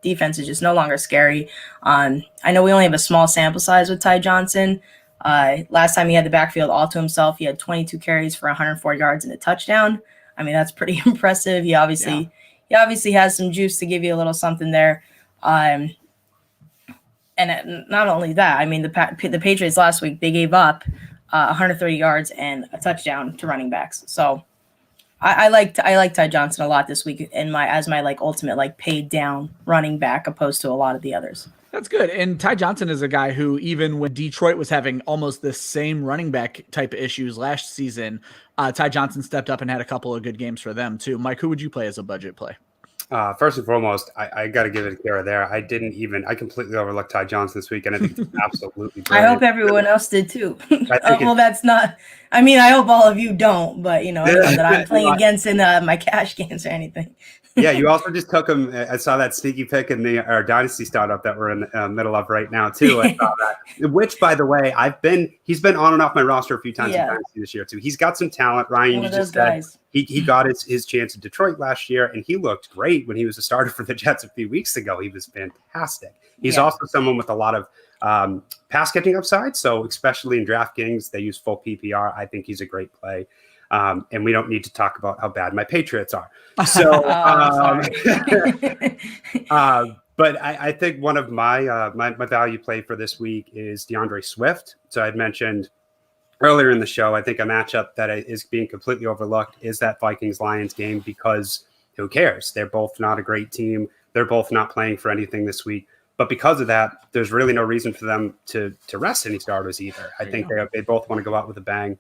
defense is just no longer scary. I know we only have a small sample size with Ty Johnson. Last time he had the backfield all to himself, he had 22 carries for 104 yards and a touchdown. That's pretty impressive. He obviously has some juice to give you a little something there. And not only that, the Patriots last week, they gave up 130 yards and a touchdown to running backs. So I like Ty Johnson a lot this week as my ultimate paid down running back opposed to a lot of the others. That's good. And Ty Johnson is a guy who, even when Detroit was having almost the same running back type of issues last season, Ty Johnson stepped up and had a couple of good games for them too. Mike, who would you play as a budget play? First and foremost, I got to give it to Kara there. I completely overlooked Ty Johnson this week, and I think it's absolutely brilliant. I hope everyone else did too. Well, that's not, I mean, I hope all of you don't, but that I'm playing against in my cash games or anything. Yeah, you also just took him. I saw that sneaky pick in our Dynasty startup that we're in the middle of right now too. I saw that, which, by the way, he's been on and off my roster a few times in Dynasty this year too. He's got some talent. Ryan, you just said he got his chance in Detroit last year, and he looked great when he was a starter for the Jets a few weeks ago. He was fantastic. He's also someone with a lot of pass catching upside. So especially in DraftKings, they use full PPR. I think he's a great play. And we don't need to talk about how bad my Patriots are. So, but I think one of my value play for this week is DeAndre Swift. So I'd mentioned earlier in the show, I think a matchup that is being completely overlooked is that Vikings-Lions game, because who cares? They're both not a great team. They're both not playing for anything this week. But because of that, there's really no reason for them to rest any starters either. I think they both want to go out with a bang.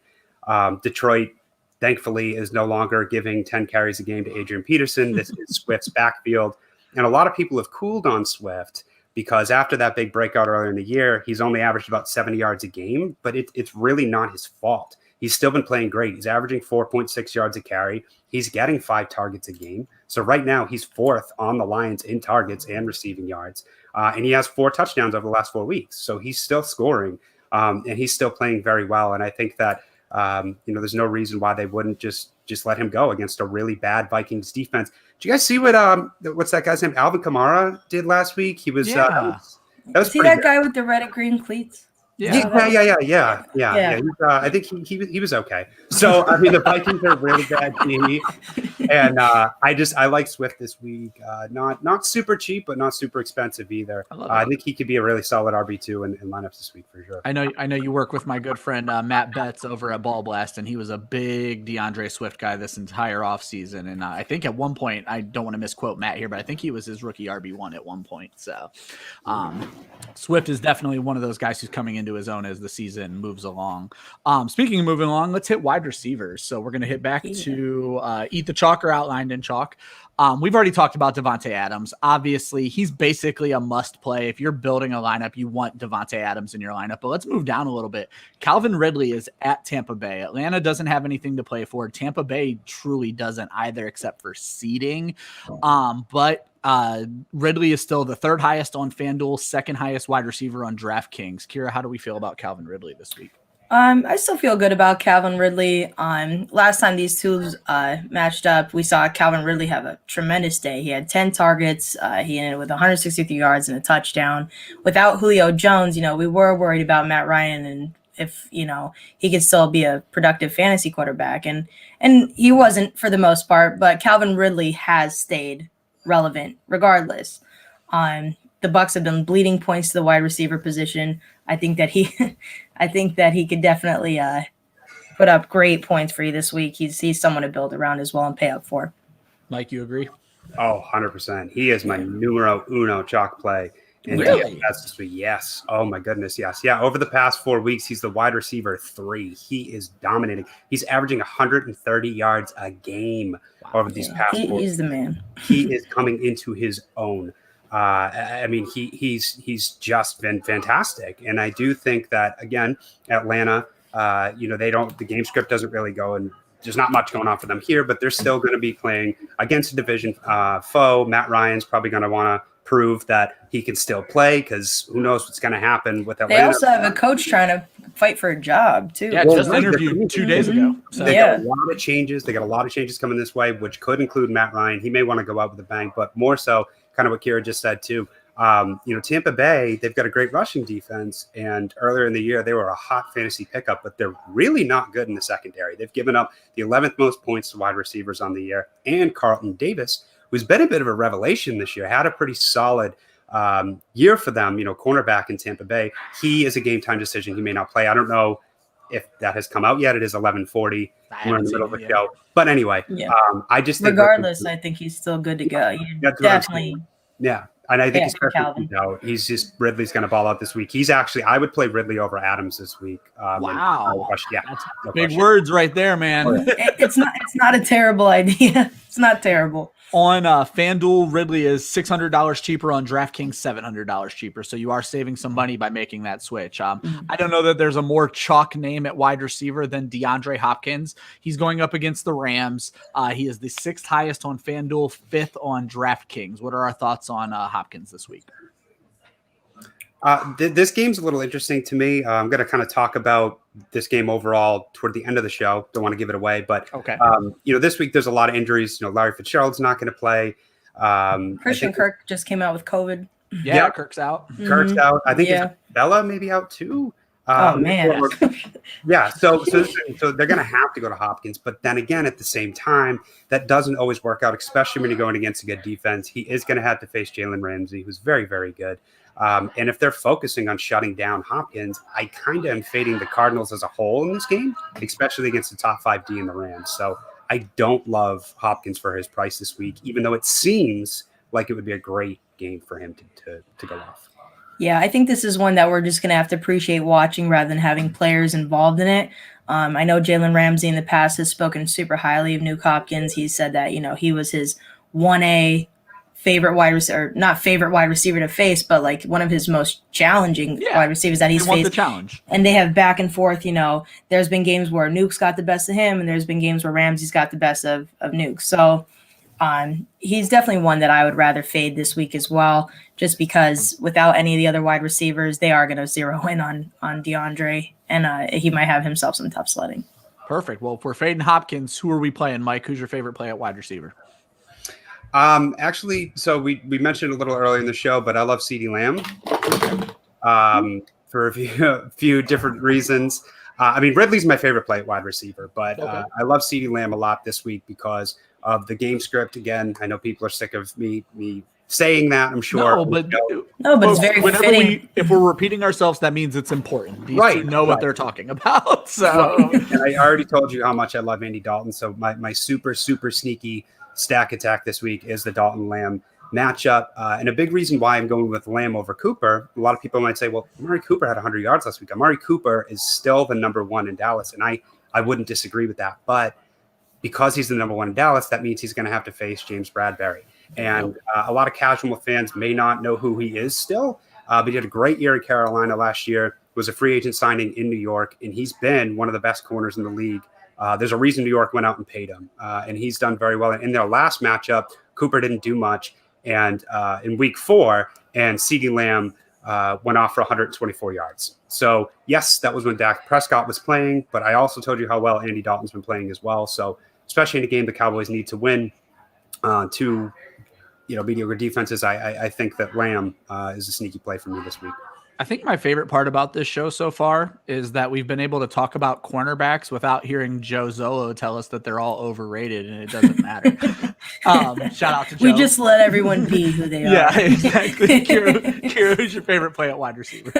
Detroit, thankfully, is no longer giving 10 carries a game to Adrian Peterson. This is Swift's backfield. And a lot of people have cooled on Swift because after that big breakout earlier in the year, he's only averaged about 70 yards a game, but it's really not his fault. He's still been playing great. He's averaging 4.6 yards a carry. He's getting 5 targets a game. So right now he's 4th on the Lions in targets and receiving yards. And he has 4 touchdowns over the last 4 weeks. So he's still scoring and he's still playing very well. And I think that, there's no reason why they wouldn't just let him go against a really bad Vikings defense. Did you guys see what's that guy's name? Alvin Kamara did last week? He was, that was see that guy with the red and green cleats? Yeah. I think he was okay. So I mean, the Vikings are a really bad team, and I like Swift this week. Not super cheap, but not super expensive either. I think he could be a really solid RB2 in lineups this week for sure. I know you work with my good friend Matt Betts over at Ball Blast, and he was a big DeAndre Swift guy this entire offseason. And I think at one point, I don't want to misquote Matt here, but I think he was his rookie RB1 at one point. So Swift is definitely one of those guys who's coming into his own as the season moves along. Speaking of moving along, let's hit wide receivers. So we're going to hit back to Eat the Chalk or Outlined in Chalk. We've already talked about Devontae Adams. Obviously, he's basically a must play. If you're building a lineup, you want Devontae Adams in your lineup. But let's move down a little bit. Calvin Ridley is at Tampa Bay. Atlanta doesn't have anything to play for. Tampa Bay truly doesn't either, except for seeding. But Ridley is still the 3rd highest on FanDuel, 2nd highest wide receiver on DraftKings. Kira, how do we feel about Calvin Ridley this week? I still feel good about Calvin Ridley. Last time these two matched up, we saw Calvin Ridley have a tremendous day. He had 10 targets. He ended with 163 yards and a touchdown. Without Julio Jones, we were worried about Matt Ryan and if, he could still be a productive fantasy quarterback. And he wasn't for the most part, but Calvin Ridley has stayed relevant regardless. The Bucs have been bleeding points to the wide receiver position. I think that he could definitely put up great points for you this week. He's someone to build around as well and pay up for. Mike, you agree? Oh, 100%. He is my numero uno chalk play. Really? DFS this week. Yes. Oh my goodness. Yes. Yeah. Over the past 4 weeks, he's the wide receiver 3. He is dominating. He's averaging 130 yards a game over these past 4 weeks. He's the man. He is coming into his own. I mean, he's just been fantastic. And I do think that, again, Atlanta, the game script doesn't really go, and there's not much going on for them here, but they're still going to be playing against a division foe. Matt Ryan's probably going to want to prove that he can still play, because who knows what's going to happen with Atlanta. They also have a coach trying to fight for a job too. Yeah, just interviewed 2 days ago. So. They got a lot of changes. They got a lot of changes coming this way, which could include Matt Ryan. He may want to go out with a bang, but more so kind of what Kira just said too. Tampa Bay, they've got a great rushing defense, and earlier in the year they were a hot fantasy pickup, but they're really not good in the secondary. They've given up the 11th most points to wide receivers on the year, and Carlton Davis, who's been a bit of a revelation this year, had a pretty solid year for them, cornerback in Tampa Bay. He is a game time decision. He may not play. I don't know if that has come out yet. It is 11:40. We're in the middle of the show. But anyway, I just think regardless, I think he's still good to go. Definitely. Yeah. And I think for especially Calvin. Ridley's going to ball out this week. I would play Ridley over Adams this week. Wow. That's big words right there, man. It's not a terrible idea. It's not terrible. On FanDuel, Ridley is $600 cheaper. On DraftKings, $700 cheaper. So you are saving some money by making that switch. I don't know that there's a more chalk name at wide receiver than DeAndre Hopkins. He's going up against the Rams. He is the 6th highest on FanDuel, 5th on DraftKings. What are our thoughts on Hopkins this week? This game's a little interesting to me. I'm going to kind of talk about this game overall toward the end of the show. Don't want to give it away, but okay. This week there's a lot of injuries. Larry Fitzgerald's not going to play. Christian Kirk just came out with COVID. Yeah, Kirk's out. Kirk's out. I think Bella maybe out too. Oh man. Yeah. So they're going to have to go to Hopkins, but then again, at the same time, that doesn't always work out, especially when you're going against a good defense. He is going to have to face Jalen Ramsey, who's very, very good. And if they're focusing on shutting down Hopkins, I kind of am fading the Cardinals as a whole in this game, especially against the top 5D in the Rams. So I don't love Hopkins for his price this week, even though it seems like it would be a great game for him to go off. Yeah, I think this is one that we're just going to have to appreciate watching rather than having players involved in it. I know Jalen Ramsey in the past has spoken super highly of Nuke Hopkins. He said that, he was his 1A favorite wide receiver, not favorite wide receiver to face, but like one of his most challenging wide receivers that he's faced. The challenge. And they have back and forth, there's been games where Nuke's got the best of him, and there's been games where Ramsey's got the best of Nuke. So he's definitely one that I would rather fade this week as well, just because without any of the other wide receivers, they are going to zero in on DeAndre, and he might have himself some tough sledding. Perfect. Well, if we're fading Hopkins, who are we playing, Mike? Who's your favorite play at wide receiver? Actually, so we mentioned a little earlier in the show, but I love CeeDee Lamb for a few different reasons. Ridley's my favorite play at wide receiver, but I love CeeDee Lamb a lot this week because of the game script. Again, I know people are sick of me saying that, I'm sure. No, but it's very fitting. If we're repeating ourselves, that means it's important. These two know what they're talking about. So, and I already told you how much I love Andy Dalton. So my super, super sneaky stack attack this week is the Dalton Lamb matchup. And a big reason why I'm going with Lamb over Cooper, a lot of people might say, well, Amari Cooper had 100 yards last week. Amari Cooper is still the number one in Dallas. And I wouldn't disagree with that. But because he's the number one in Dallas, that means he's going to have to face James Bradberry. And a lot of casual fans may not know who he is still, but he had a great year in Carolina last year, was a free agent signing in New York, and he's been one of the best corners in the league. There's a reason New York went out and paid him, and he's done very well. In their last matchup, Cooper didn't do much, and in week 4, and CeeDee Lamb went off for 124 yards. So, yes, that was when Dak Prescott was playing, but I also told you how well Andy Dalton's been playing as well. So, especially in a game the Cowboys need to win to mediocre defenses, I think that Lamb is a sneaky play for me this week. I think my favorite part about this show so far is that we've been able to talk about cornerbacks without hearing Joe Zolo tell us that they're all overrated and it doesn't matter. Shout out to Joe. We just let everyone be who they are. Yeah, exactly. Kira, who's your favorite play at wide receiver?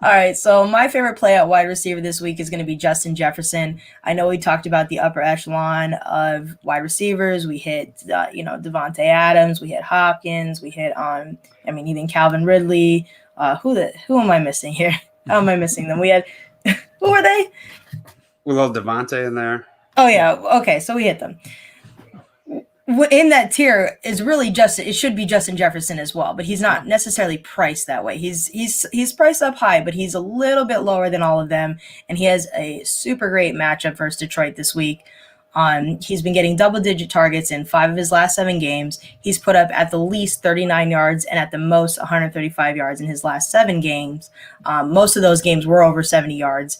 All right, so my favorite play at wide receiver this week is going to be Justin Jefferson. I know we talked about the upper echelon of wide receivers. We hit, Devontae Adams. We hit Hopkins. We hit even Calvin Ridley. Who am I missing here? How am I missing them? We had, who were they? A little Devontae in there. Oh yeah. Okay. So we hit them. In that tier is really it should be Justin Jefferson as well, but he's not necessarily priced that way. He's priced up high, but he's a little bit lower than all of them. And he has a super great matchup versus Detroit this week. He's been getting double-digit targets in 5 of his last 7 games. He's put up at the least 39 yards and at the most 135 yards in his last 7 games. Most of those games were over 70 yards.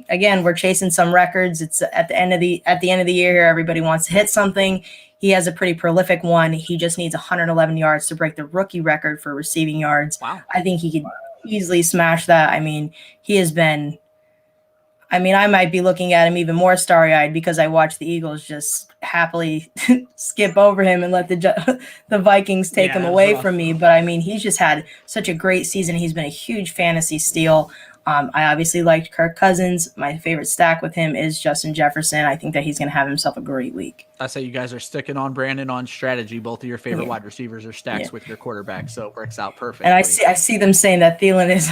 Again, we're chasing some records. It's at the end of the year here. Everybody wants to hit something. He has a pretty prolific one. He just needs 111 yards to break the rookie record for receiving yards. Wow. I think he could easily smash that. He has been. I might be looking at him even more starry-eyed because I watched the Eagles just happily skip over him and let the Vikings take him away from me. But, he's just had such a great season. He's been a huge fantasy steal. I obviously liked Kirk Cousins. My favorite stack with him is Justin Jefferson. I think that he's going to have himself a great week. I say you guys are sticking on Brandon on strategy. Both of your favorite wide receivers are stacks with your quarterback, so it works out perfectly. And I see them saying that Thielen is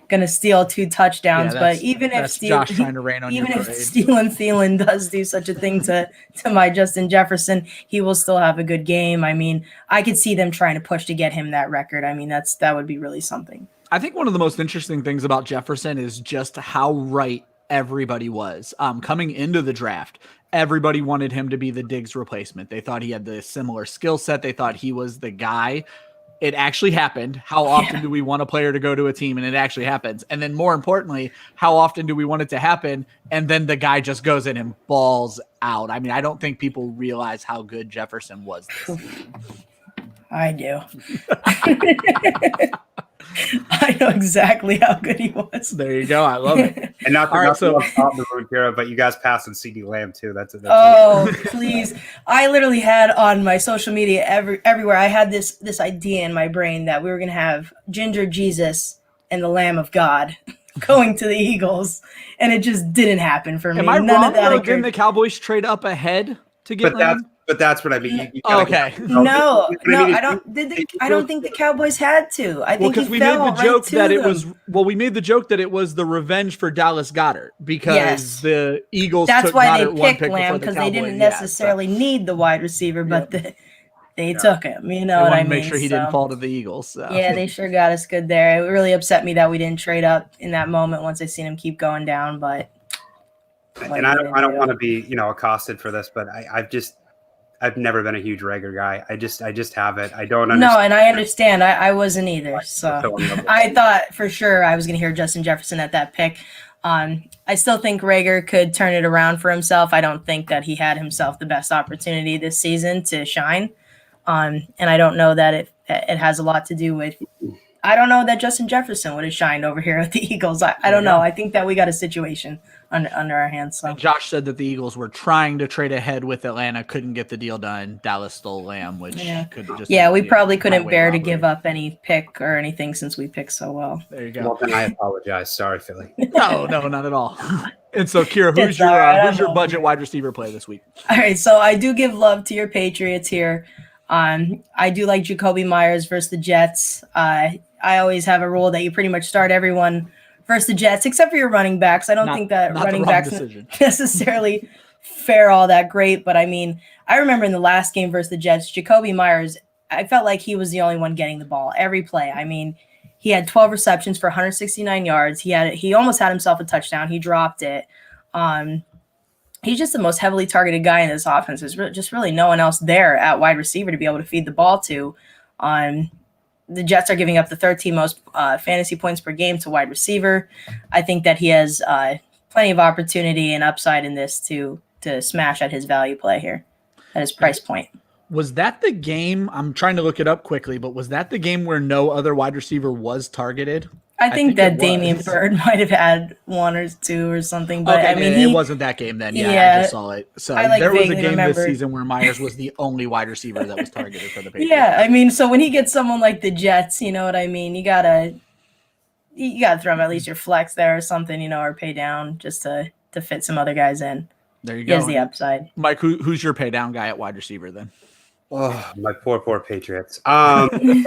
going to steal 2 touchdowns, but even if Josh trying to rain on even if Thielen does do such a thing to my Justin Jefferson, he will still have a good game. I mean, I could see them trying to push to get him that record. I mean, that would be really something. I think one of the most interesting things about Jefferson is just how right everybody was coming into the draft. Everybody wanted him to be the Diggs replacement. They thought he had the similar skill set. They thought he was the guy. It actually happened. How often do we want a player to go to a team and it actually happens? And then more importantly, how often do we want it to happen? And then the guy just goes in and balls out. I mean, I don't think people realize how good Jefferson was this season. I do. I know exactly how good he was. There you go. I love it. And not to stop the road here, but you guys passed on CD Lamb too. That's Please. I literally had on my social media everywhere. I had this idea in my brain that we were going to have Ginger Jesus and the Lamb of God going to the Eagles, and it just didn't happen for me. Am I wrong? Didn't the Cowboys trade up ahead to get Lamb? But that's what I mean. Okay. No, I don't. I don't think the Cowboys had to. I think because we made the joke that it was. Well, we made the joke that it was the revenge for Dallas Goedert because the Eagles. That's took why Goddard they picked Lamb, because they didn't necessarily need the wide receiver, but they took him. You know what I mean? Make sure he didn't fall to the Eagles. So. Yeah, they sure got us good there. It really upset me that we didn't trade up in that moment once I seen him keep going down. But and I don't want to be accosted for this, but I've never been a huge Rager guy. I just haven't. I don't understand. No, and I understand. I wasn't either. So I thought for sure I was going to hear Justin Jefferson at that pick. I still think Rager could turn it around for himself. I don't think that he had himself the best opportunity this season to shine. And I don't know that it has a lot to do with. I don't know that Justin Jefferson would have shined over here at the Eagles. I don't know. I think that we got a situation under our hands. So. Josh said that the Eagles were trying to trade ahead with Atlanta, couldn't get the deal done. Dallas stole Lamb, which could just we probably couldn't bear to give up any pick or anything since we picked so well. There you go. Well, then I apologize. Sorry, Philly. No, not at all. And so, Kira, who's your budget wide receiver play this week? All right, so I do give love to your Patriots here. I do like Jacoby Myers versus the Jets. I always have a rule that you pretty much start everyone versus the Jets, except for your running backs. I don't think that running backs necessarily fare all that great. But, I mean, I remember in the last game versus the Jets, Jacoby Myers, I felt like he was the only one getting the ball every play. I mean, he had 12 receptions for 169 yards. He almost had himself a touchdown. He dropped it. He's just the most heavily targeted guy in this offense. There's just really no one else there at wide receiver to be able to feed the ball to. The Jets are giving up the 13th most fantasy points per game to wide receiver. I think that he has plenty of opportunity and upside in this to smash at his value play here, at his price point. Was that the game? I'm trying to look it up quickly, but was that the game where no other wide receiver was targeted? I think that Damian Bird might have had 1 or 2 or something, but I mean, it wasn't that game then. Yeah, I just saw it. So there was a game this season where Myers was the only wide receiver that was targeted for the Patriots. Yeah, I mean, so when he gets someone like the Jets, you know what I mean? You gotta throw him at least your flex there or something, or pay down just to fit some other guys in. There you go. Here's the upside. Mike, who's your pay down guy at wide receiver then? Oh, my poor Patriots. I'm going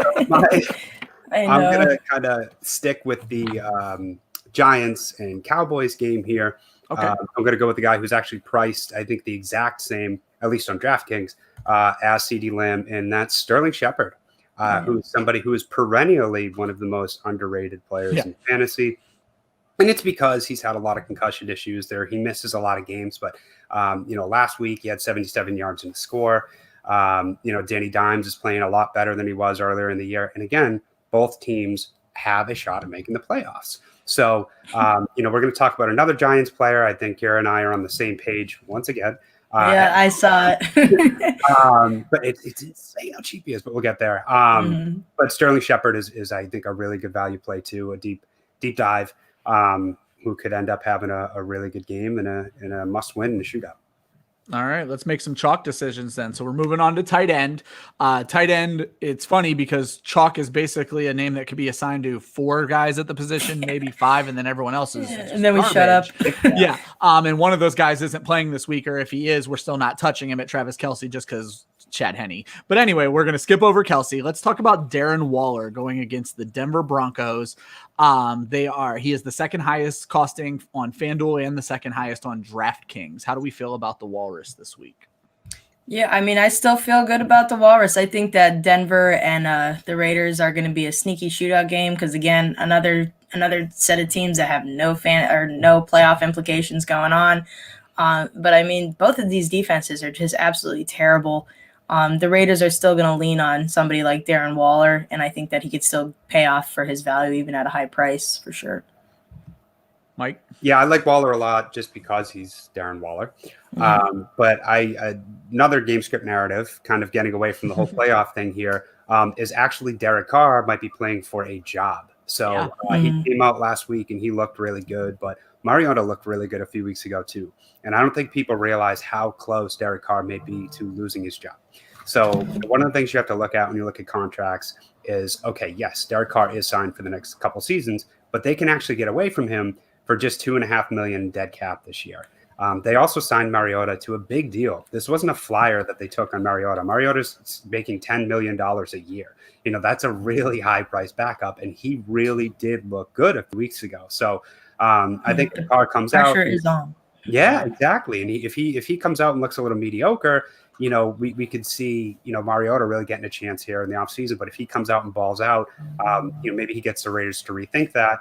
to kind of stick with the Giants and Cowboys game here. Okay. I'm going to go with the guy who's actually priced, I think, the exact same, at least on DraftKings, as CD Lamb, and that's Sterling Shepard, who's somebody who is perennially one of the most underrated players in fantasy. And it's because he's had a lot of concussion issues there. He misses a lot of games, but, last week he had 77 yards in the score. Danny Dimes is playing a lot better than he was earlier in the year. And again, both teams have a shot at making the playoffs. So, we're going to talk about another Giants player. I think Kara and I are on the same page once again. I saw it. But it's insane how cheap he is, but we'll get there. But Sterling Shepard is, I think, a really good value play too, a deep dive, who could end up having a really good game and a must win in the shootout. All right, let's make some chalk decisions then. So we're moving on to tight end. Tight end, it's funny because chalk is basically a name that could be assigned to 4 guys at the position, maybe 5, and then everyone else is just and then we garbage. shut up. Yeah. And one of those guys isn't playing this week, or if he is, we're still not touching him at Travis Kelce just because Chad Henne. But anyway, we're going to skip over Kelce. Let's talk about Darren Waller going against the Denver Broncos. He is the second highest costing on FanDuel and the second highest on DraftKings. How do we feel about the Walrus this week? Yeah, I mean, I still feel good about the Walrus. I think that Denver and the Raiders are going to be a sneaky shootout game because, again, another set of teams that have no playoff implications going on. But I mean, both of these defenses are just absolutely terrible. The Raiders are still going to lean on somebody like Darren Waller, and I think that he could still pay off for his value even at a high price for sure. Mike? Yeah, I like Waller a lot just because he's Darren Waller. But another game script narrative, kind of getting away from the whole playoff thing here, is actually Derek Carr might be playing for a job. So he came out last week and he looked really good, but Mariota looked really good a few weeks ago too. And I don't think people realize how close Derek Carr may be to losing his job. So one of the things you have to look at when you look at contracts is, okay, yes, Derek Carr is signed for the next couple seasons, but they can actually get away from him for just $2.5 million dead cap this year. They also signed Mariota to a big deal. This wasn't a flyer that they took on Mariota. Mariota's making $10 million a year. You know, that's a really high price backup, and he really did look good a few weeks ago. So I think the Carr comes out. Pressure is on. Yeah, exactly. And if he comes out and looks a little mediocre, you know, we could see, you know, Mariota really getting a chance here in the offseason. But if he comes out and balls out, you know, maybe he gets the Raiders to rethink that.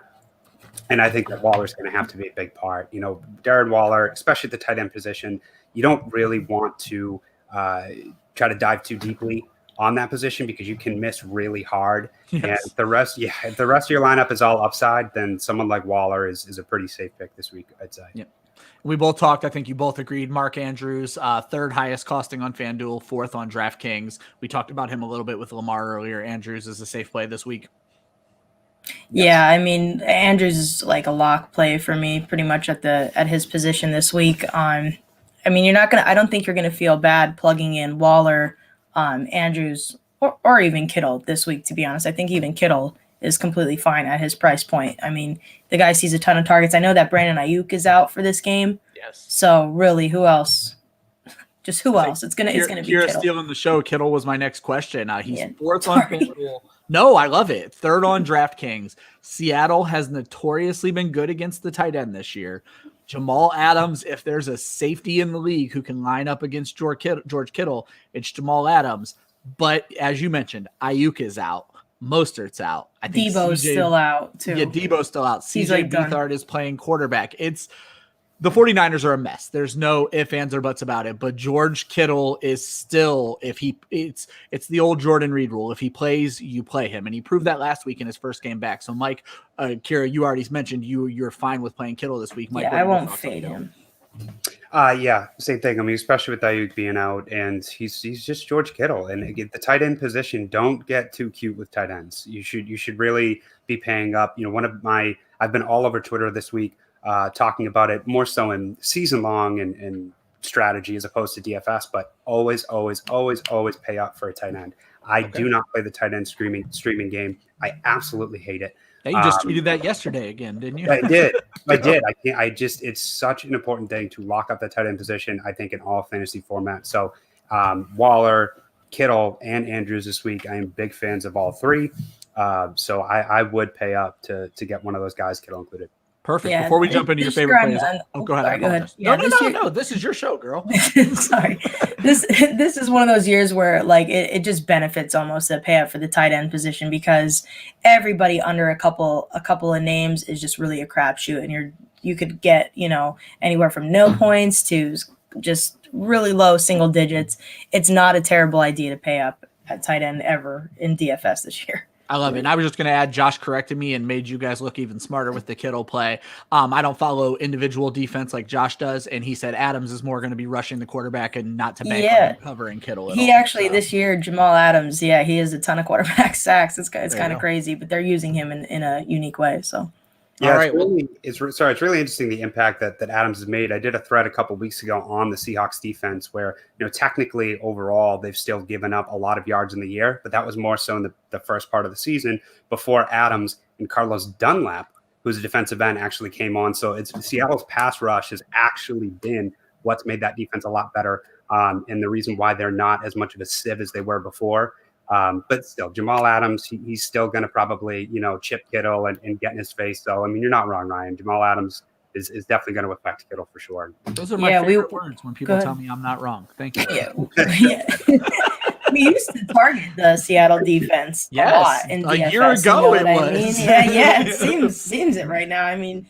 And I think that Waller's going to have to be a big part. You know, Darren Waller, especially at the tight end position, you don't really want to try to dive too deeply on that position because you can miss really hard. Yes. And if the rest of your lineup is all upside, then someone like Waller is a pretty safe pick this week, I'd say. Yeah. We both talked. I think you both agreed. Mark Andrews, third highest costing on FanDuel, fourth on DraftKings. We talked about him a little bit with Lamar earlier. Andrews is a safe play this week. Yeah, I mean, Andrews is like a lock play for me pretty much at his position this week. I mean, I don't think you're gonna feel bad plugging in Waller, Andrews, or even Kittle this week, to be honest. I think even Kittle is completely fine at his price point. I mean, the guy sees a ton of targets. I know that Brandon Ayuk is out for this game. Yes. So really, who else? Just who else? It's gonna be Kittle. Stealing the show. Kittle was my next question. He's fourth on FanDuel. No, I love it. Third on DraftKings. Seattle has notoriously been good against the tight end this year. Jamal Adams, if there's a safety in the league who can line up against George Kittle, it's Jamal Adams. But as you mentioned, Ayuk is out. Mostert's out. I think Debo's still out too. Yeah, Debo's still out. CJ Beathard is playing quarterback. The 49ers are a mess. There's no ifs, ands, or buts about it. But George Kittle is still, it's the old Jordan Reed rule. If he plays, you play him. And he proved that last week in his first game back. So Mike, Kira, you already mentioned you're fine with playing Kittle this week. Mike, yeah, I won't fade him. Yeah, same thing. I mean, especially with Ayuk being out, and he's just George Kittle. And again, the tight end position, don't get too cute with tight ends. You should really be paying up. You know, I've been all over Twitter this week talking about it more so in season long and strategy as opposed to DFS, but always pay up for a tight end. I do not play the tight end streaming game. I absolutely hate it. Yeah, you just tweeted that yesterday again, didn't you? I did. It's such an important thing to lock up the tight end position, I think, in all fantasy formats. So Waller, Kittle, and Andrews this week, I am big fans of all three. So I would pay up to get one of those guys, Kittle included. Perfect. Yeah, before we jump into your favorite plays, go ahead. Sorry, go ahead. Yeah, no. This is your show, girl. Sorry. This is one of those years where like it just benefits almost to pay up for the tight end position because everybody under a couple of names is just really a crapshoot, and you could get, you know, anywhere from no points to just really low single digits. It's not a terrible idea to pay up at tight end ever in DFS this year. I love it. And I was just going to add, Josh corrected me and made you guys look even smarter with the Kittle play. I don't follow individual defense like Josh does. And he said Adams is more going to be rushing the quarterback and not to bank on covering Kittle. This year, Jamal Adams, he has a ton of quarterback sacks. It's kind of crazy, but they're using him in a unique way. So Yeah, All right. it's really interesting the impact that Adams has made. I did a thread a couple of weeks ago on the Seahawks defense where, technically overall they've still given up a lot of yards in the year, but that was more so in the first part of the season before Adams and Carlos Dunlap, who's a defensive end, actually came on. So Seattle's pass rush has actually been what's made that defense a lot better, and the reason why they're not as much of a sieve as they were before. But still, Jamal Adams, he's still going to probably, chip Kittle and get in his face. So, I mean, you're not wrong, Ryan. Jamal Adams is definitely going to affect Kittle for sure. Those are my favorite words when people tell me I'm not wrong. Thank you. Yeah. We used to target the Seattle defense a lot in DFS. A year ago it was. I mean? Yeah. It seems it right now. I mean,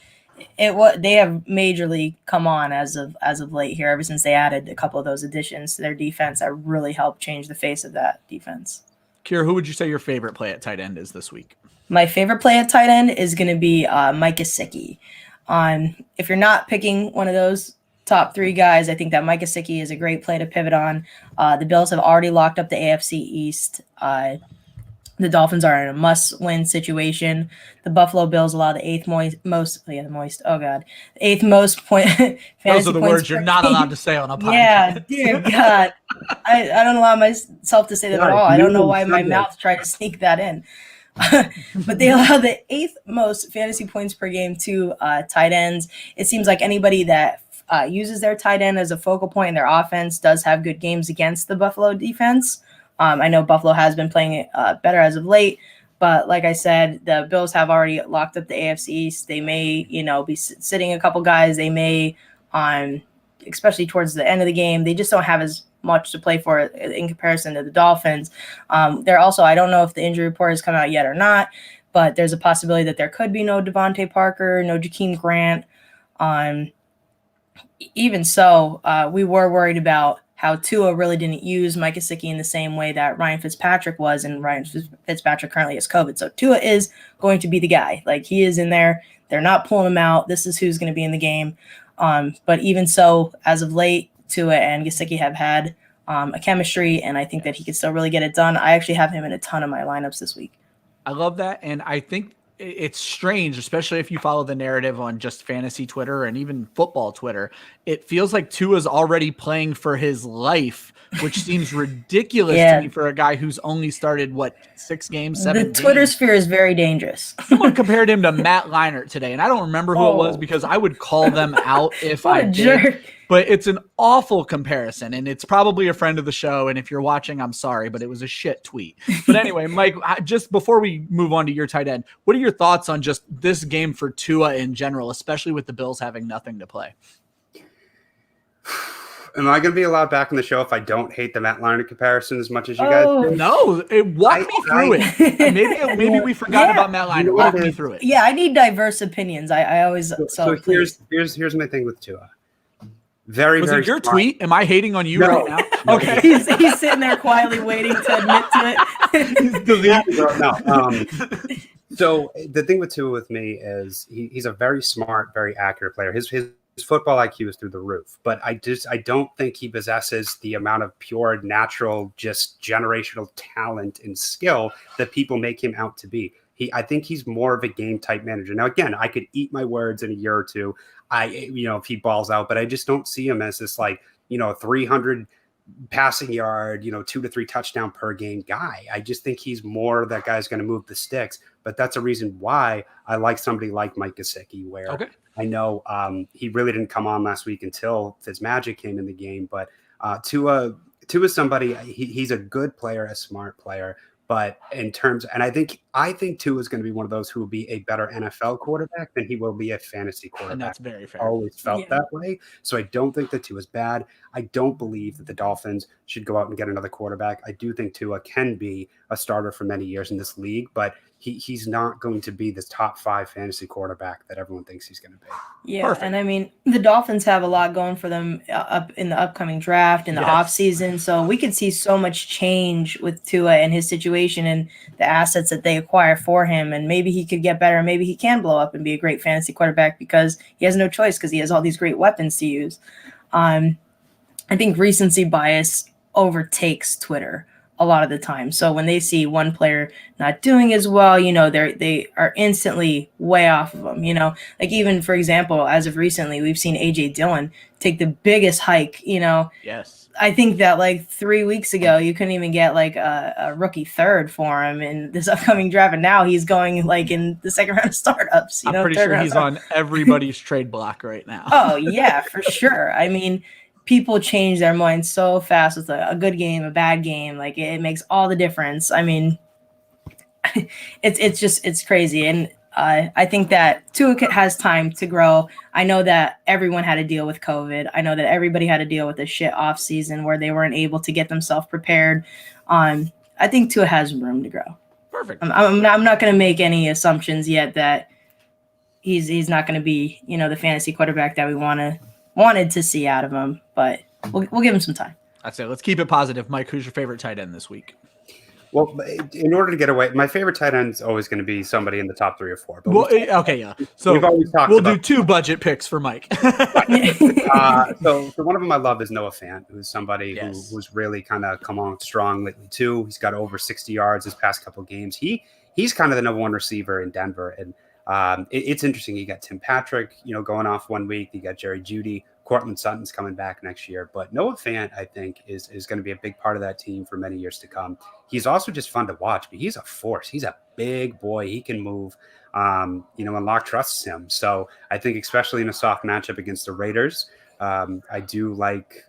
they have majorly come on as of late here, ever since they added a couple of those additions to their defense that really helped change the face of that defense. Kira, who would you say your favorite play at tight end is this week? My favorite play at tight end is going to be Mike Gesicki. If you're not picking one of those top three guys, I think that Mike Gesicki is a great play to pivot on. The Bills have already locked up the AFC East. The Dolphins are in a must-win situation. The Buffalo Bills allow the eighth most point. Those are the words you're not allowed to say on a podcast. Yeah, dear God, I don't allow myself to say that at all. I don't know why my mouth tried to sneak that in. But they allow the eighth most fantasy points per game to tight ends. It seems like anybody that uses their tight end as a focal point in their offense does have good games against the Buffalo defense. I know Buffalo has been playing better as of late, but like I said, the Bills have already locked up the AFC East. They may, be sitting a couple guys. They may, especially towards the end of the game, they just don't have as much to play for in comparison to the Dolphins. They're also, I don't know if the injury report has come out yet or not, but there's a possibility that there could be no Devontae Parker, no Jakeem Grant. Even so, we were worried about how Tua really didn't use Mike Gesicki in the same way that Ryan Fitzpatrick was, and Ryan Fitzpatrick currently has COVID. So Tua is going to be the guy. Like, he is in there. They're not pulling him out. This is who's going to be in the game. But even so, as of late, Tua and Gesicki have had a chemistry, and I think that he could still really get it done. I actually have him in a ton of my lineups this week. I love that, and I think it's strange, especially if you follow the narrative on just fantasy Twitter and even football Twitter. It feels like Tua's already playing for his life, which seems ridiculous to me for a guy who's only started, 6 games, 7 games? The Twitter sphere is very dangerous. Someone compared him to Matt Leinart today, and I don't remember who it was because I would call them out if I did. Jerk. But it's an awful comparison, and it's probably a friend of the show. And if you're watching, I'm sorry, but it was a shit tweet. But anyway, Mike, just before we move on to your tight end, what are your thoughts on just this game for Tua in general, especially with the Bills having nothing to play? Am I going to be allowed back on the show if I don't hate the Matt Leinart comparison as much as you guys do? No, walk me through it. Maybe we forgot about Matt Leinart. Walk me through it. Yeah, I need diverse opinions. I always so here's my thing with Tua. Very, was very it your smart. Tweet? Am I hating on you right now? Okay. He's sitting there quietly waiting to admit to it. So the thing with Tua with me is he's a very smart, very accurate player. His football IQ is through the roof, but I don't think he possesses the amount of pure, natural, just generational talent and skill that people make him out to be. I think he's more of a game type manager. Now, again, I could eat my words in a year or two. If he balls out, but I just don't see him as this 300 passing yard, 2 to 3 touchdown per game guy. I just think he's more that guy's going to move the sticks. But that's a reason why I like somebody like Mike Gesicki, where I know he really didn't come on last week until Fitzmagic came in the game. But Tua is somebody, he's a good player, a smart player. But in terms, and I think Tua is going to be one of those who will be a better NFL quarterback than he will be a fantasy quarterback. And that's very fair. I always felt that way. So I don't think that Tua is bad. I don't believe that the Dolphins should go out and get another quarterback. I do think Tua can be a starter for many years in this league, but he's not going to be this top 5 fantasy quarterback that everyone thinks he's going to be. Yeah, perfect. And I mean, the Dolphins have a lot going for them up in the upcoming draft, in the offseason. So we could see so much change with Tua and his situation and the assets that they acquire for him. And maybe he could get better. Maybe he can blow up and be a great fantasy quarterback because he has no choice because he has all these great weapons to use. I think recency bias overtakes Twitter a lot of the time. So when they see one player not doing as well, they are instantly way off of them. Like even for example, as of recently, we've seen AJ Dillon take the biggest hike. Yes. I think that like 3 weeks ago, you couldn't even get like a rookie third for him in this upcoming draft, and now he's going like in the second round of startups. I'm pretty sure he's on everybody's trade block right now. Oh yeah, for sure. I mean, people change their minds so fast with a good game, a bad game. Like it makes all the difference. I mean, it's crazy. And I think that Tua has time to grow. I know that everyone had to deal with COVID. I know that everybody had to deal with a shit off season where they weren't able to get themselves prepared. I think Tua has room to grow. Perfect. I'm not going to make any assumptions yet that he's not going to be, the fantasy quarterback that we wanted to see out of him, but we'll give him some time. I'd say let's keep it positive. Mike, who's your favorite tight end this week? Well, in order to get away, my favorite tight end is always going to be somebody in the top 3 or 4. But okay, yeah. So we'll do 2 budget picks for Mike. So one of them I love is Noah Fant, who's somebody who's really kind of come on strong lately too. He's got over 60 yards his past couple of games. He's kind of the number 1 receiver in Denver, and it's interesting. You got Tim Patrick, going off 1 week. You got Jerry Jeudy. Cortland Sutton's coming back next year, but Noah Fant, I think, is going to be a big part of that team for many years to come. He's also just fun to watch, but he's a force. He's a big boy. He can move, and Locke trusts him. So I think, especially in a soft matchup against the Raiders, I do like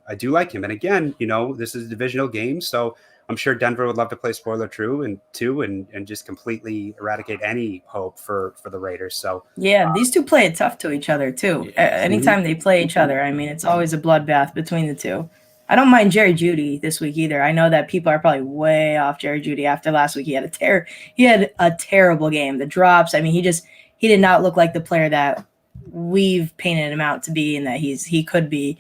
him. And again, this is a divisional game, so I'm sure Denver would love to play spoiler true and just completely eradicate any hope for the Raiders. So yeah, these two play it tough to each other too. Anytime they play each other, I mean, it's always a bloodbath between the two. I don't mind Jerry Jeudy this week either. I know that people are probably way off Jerry Jeudy after last week. He had a terrible game. The drops. I mean, he did not look like the player that we've painted him out to be and that he could be.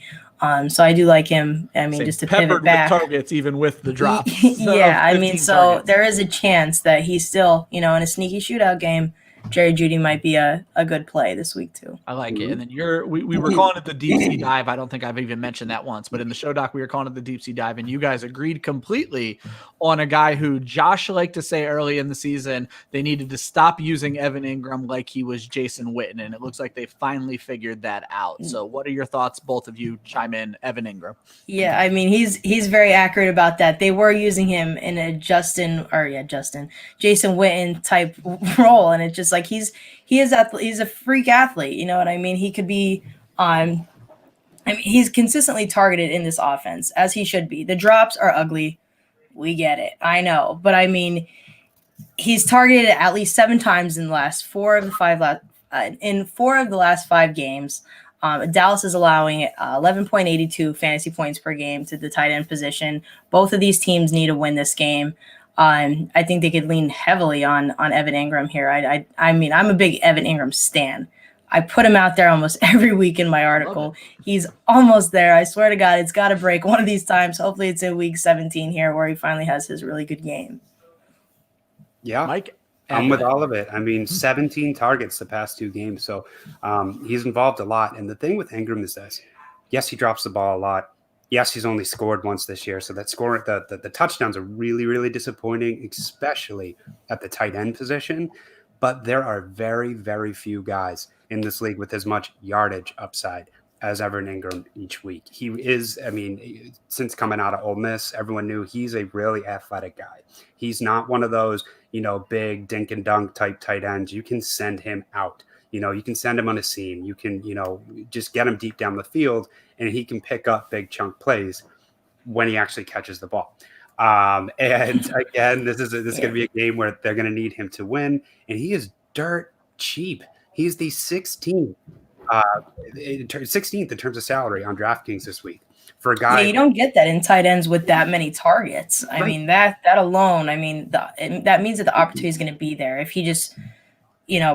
So I do like him. I mean, just to pivot back, with targets, even with the drop. Yeah, I mean, so there is a chance that he's still, in a sneaky shootout game, Jerry Jeudy might be a good play this week too. I like it. And then we were calling it the deep sea dive. I don't think I've even mentioned that once, but in the show doc, we were calling it the deep sea dive, and you guys agreed completely on a guy who Josh liked to say early in the season they needed to stop using Evan Ingram like he was Jason Witten, and it looks like they finally figured that out. So what are your thoughts? Both of you chime in. Evan Ingram. Yeah, I mean, he's very accurate about that. They were using him in a Jason Witten type role, and it's just like he's a freak athlete. You know what I mean? He could be he's consistently targeted in this offense, as he should be. The drops are ugly. We get it. I know. But I mean, he's targeted at least 7 times in the last 4 of the last 5 games. Dallas is allowing 11.82 fantasy points per game to the tight end position. Both of these teams need to win this game. I think they could lean heavily on Evan Ingram here. I mean, I'm a big Evan Ingram stan. I put him out there almost every week in my article. He's almost there. I swear to God, it's got to break one of these times. Hopefully it's in week 17 here where he finally has his really good game. Yeah, Mike, I'm with all of it. I mean, 17 targets the past 2 games. So he's involved a lot. And the thing with Ingram is this. Yes, he drops the ball a lot. Yes, he's only scored once this year. So that score, the touchdowns are really, really disappointing, especially at the tight end position. But there are very, very few guys in this league with as much yardage upside as Evan Ingram each week. He is, I mean, since coming out of Ole Miss, everyone knew he's a really athletic guy. He's not one of those, big dink and dunk type tight ends. You can send him out. You can send him on a seam. You can, just get him deep down the field, and he can pick up big chunk plays when he actually catches the ball. And again, this is going to be a game where they're going to need him to win, and he is dirt cheap. He's the 16th in terms of salary on DraftKings this week for a guy. Yeah, you don't get that in tight ends with that many targets. I mean, that alone, I mean, that means that the opportunity is going to be there. If he just,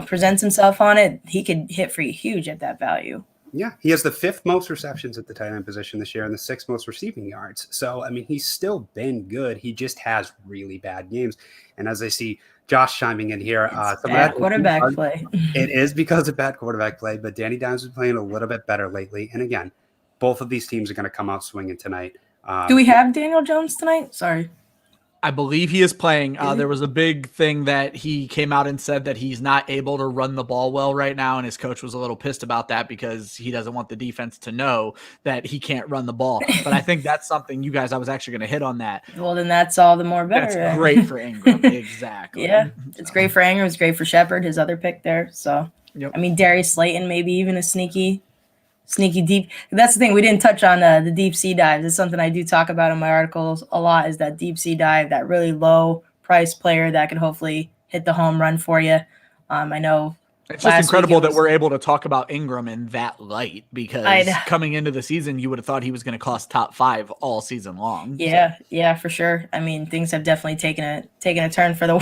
presents himself on it, he could hit for you huge at that value. Yeah, he has the 5th most receptions at the tight end position this year and the 6th most receiving yards. So, I mean, he's still been good. He just has really bad games. And as I see Josh chiming in here, bad quarterback play. It is because of bad quarterback play, but Danny Dimes is playing a little bit better lately. And again, both of these teams are going to come out swinging tonight. Do we have Daniel Jones tonight? Sorry. I believe he is playing. There was a big thing that he came out and said that he's not able to run the ball well right now, and his coach was a little pissed about that because he doesn't want the defense to know that he can't run the ball. But I think that's something you guys, I was actually going to hit on that. Well, then that's all the more better. That's great for Ingram. Exactly. Yeah, it's great for Ingram. It's great for Shepard, his other pick there. So, I mean, Darius Slayton, maybe even a sneaky deep. That's the thing. We didn't touch on the deep sea dives. It's something I do talk about in my articles a lot, is that deep sea dive, that really low price player that could hopefully hit the home run for you. I know it's just incredible that we're able to talk about Ingram in that light, because coming into the season, you would have thought he was going to cost top 5 all season long. Yeah, for sure. I mean, things have definitely taken a turn for the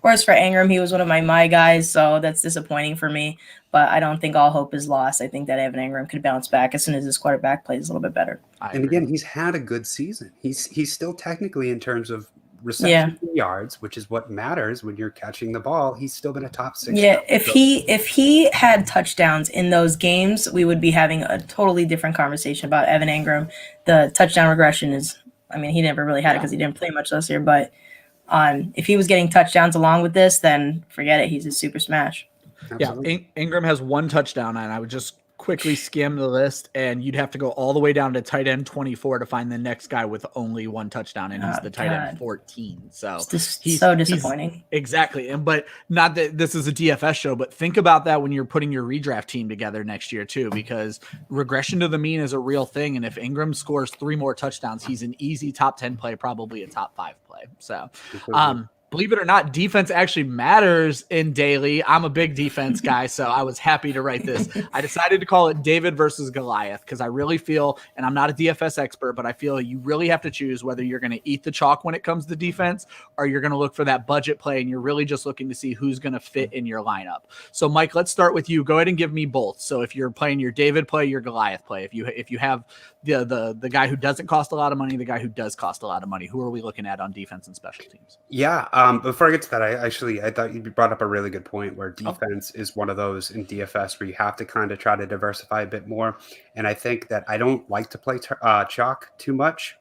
worse for Ingram. He was one of my guys, so that's disappointing for me. But I don't think all hope is lost. I think that Evan Ingram could bounce back as soon as his quarterback plays a little bit better. And again, he's had a good season. He's still technically, in terms of reception yards, which is what matters when you're catching the ball, he's still been a top 6. Yeah, if he had touchdowns in those games, we would be having a totally different conversation about Evan Ingram. The touchdown regression is, I mean, he never really had it because he didn't play much this year. But if he was getting touchdowns along with this, then forget it. He's a super smash. Absolutely. Yeah, Ingram has 1 touchdown, and I would just quickly skim the list, and you'd have to go all the way down to tight end 24 to find the next guy with only 1 touchdown, and he's the tight end 14. So he's so disappointing. Exactly. But not that this is a DFS show, but think about that when you're putting your redraft team together next year too, because regression to the mean is a real thing. And if Ingram scores 3 more touchdowns, he's an easy top 10 play, probably a top 5 play. So, believe it or not, defense actually matters in daily. I'm a big defense guy, so I was happy to write this. I decided to call it David versus Goliath because I really feel, and I'm not a DFS expert, but I feel you really have to choose whether you're going to eat the chalk when it comes to defense or you're going to look for that budget play, and you're really just looking to see who's going to fit in your lineup. So, Mike, let's start with you. Go ahead and give me both. So if you're playing your David play, your Goliath play, if you have the guy who doesn't cost a lot of money, the guy who does cost a lot of money, who are we looking at on defense and special teams? Yeah. Before I get to that, I thought you brought up a really good point where defense is one of those in DFS where you have to kind of try to diversify a bit more. And I think that I don't like to play chalk too much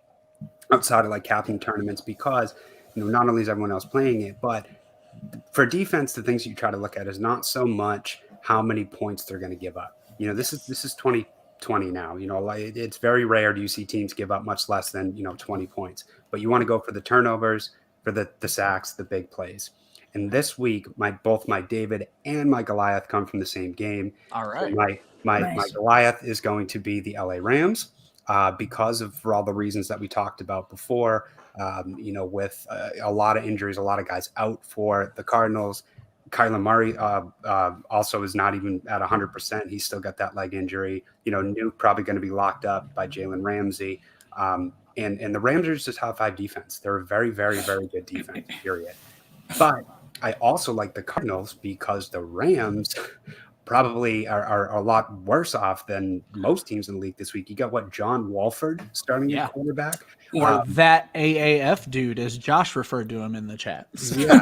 outside of like captain tournaments because, not only is everyone else playing it, but for defense, the things you try to look at is not so much how many points they're going to give up. This is 2020 now. It's very rare do you see teams give up much less than 20 points. But you want to go for the turnovers, for the sacks, the big plays. And this week, both my David and my Goliath come from the same game. All right. So my Goliath is going to be the LA Rams because for all the reasons that we talked about before. With a lot of injuries, a lot of guys out for the Cardinals. Kyler Murray also is not even at 100%. He's still got that leg injury. Nuke probably going to be locked up by Jalen Ramsey. And the Rams are just a top 5 defense. They're a very, very, very good defense, period. But I also like the Cardinals because the Rams probably are a lot worse off than most teams in the league this week. You got John Wolford starting at quarterback. Or that AAF dude, as Josh referred to him in the chat. Yeah.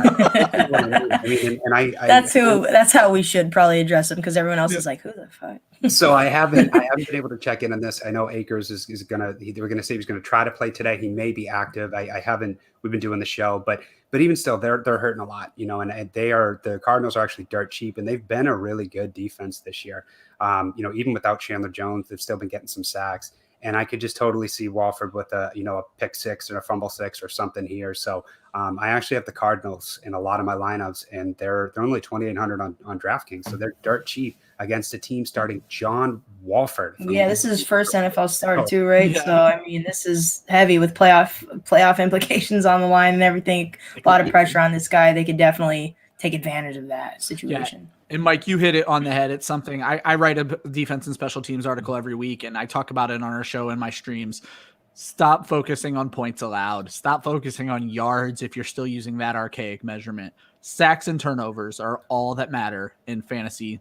That's how we should probably address him because everyone else is like, who the fuck? So I haven't been able to check in on this. I know Akers is gonna. They were gonna say he was gonna try to play today. He may be active. I haven't. We've been doing the show, but even still, they're hurting a lot. And the Cardinals are actually dirt cheap, and they've been a really good defense this year. Even without Chandler Jones, they've still been getting some sacks. And I could just totally see Walford with a pick 6 or a fumble 6 or something here. So I actually have the Cardinals in a lot of my lineups, and they're only 2,800 on DraftKings, so they're dirt cheap against a team starting John Walford. Yeah, this is his first NFL start too, right? Yeah. So I mean, this is heavy with playoff implications on the line and everything. A lot of pressure on this guy. They could definitely take advantage of that situation. Yeah. And Mike, you hit it on the head. It's something I write a defense and special teams article every week, and I talk about it on our show and my streams. Stop focusing on points allowed. Stop focusing on yards if you're still using that archaic measurement. Sacks and turnovers are all that matter in fantasy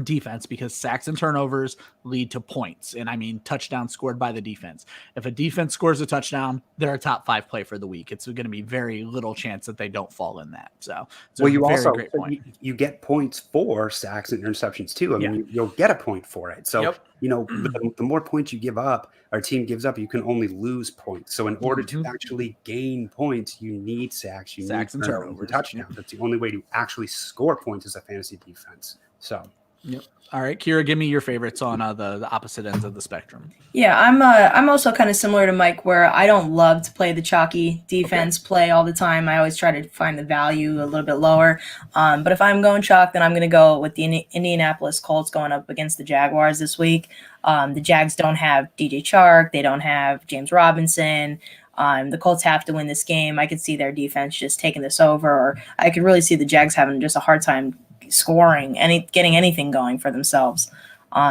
defense, because sacks and turnovers lead to points. And I mean, touchdowns scored by the defense. If a defense scores a touchdown, they're a top 5 play for the week. It's going to be very little chance that they don't fall in that. So it's well, you very also great point. You get points for sacks and interceptions too. I mean, you'll get a point for it. So the more points you give up, our team gives up, you can only lose points. So in order to actually gain points, you need sacks. You need and turnovers and touchdowns. That's the only way to actually score points as a fantasy defense. So. Yep. All right, Kira, give me your favorites on the opposite ends of the spectrum. Yeah, I'm also kind of similar to Mike, where I don't love to play the chalky defense play all the time. I always try to find the value a little bit lower. But if I'm going chalk, then I'm going to go with the Indianapolis Colts going up against the Jaguars this week. The Jags don't have DJ Chark. They don't have James Robinson. The Colts have to win this game. I could see their defense just taking this over, or I could really see the Jags having just a hard time scoring and getting anything going for themselves.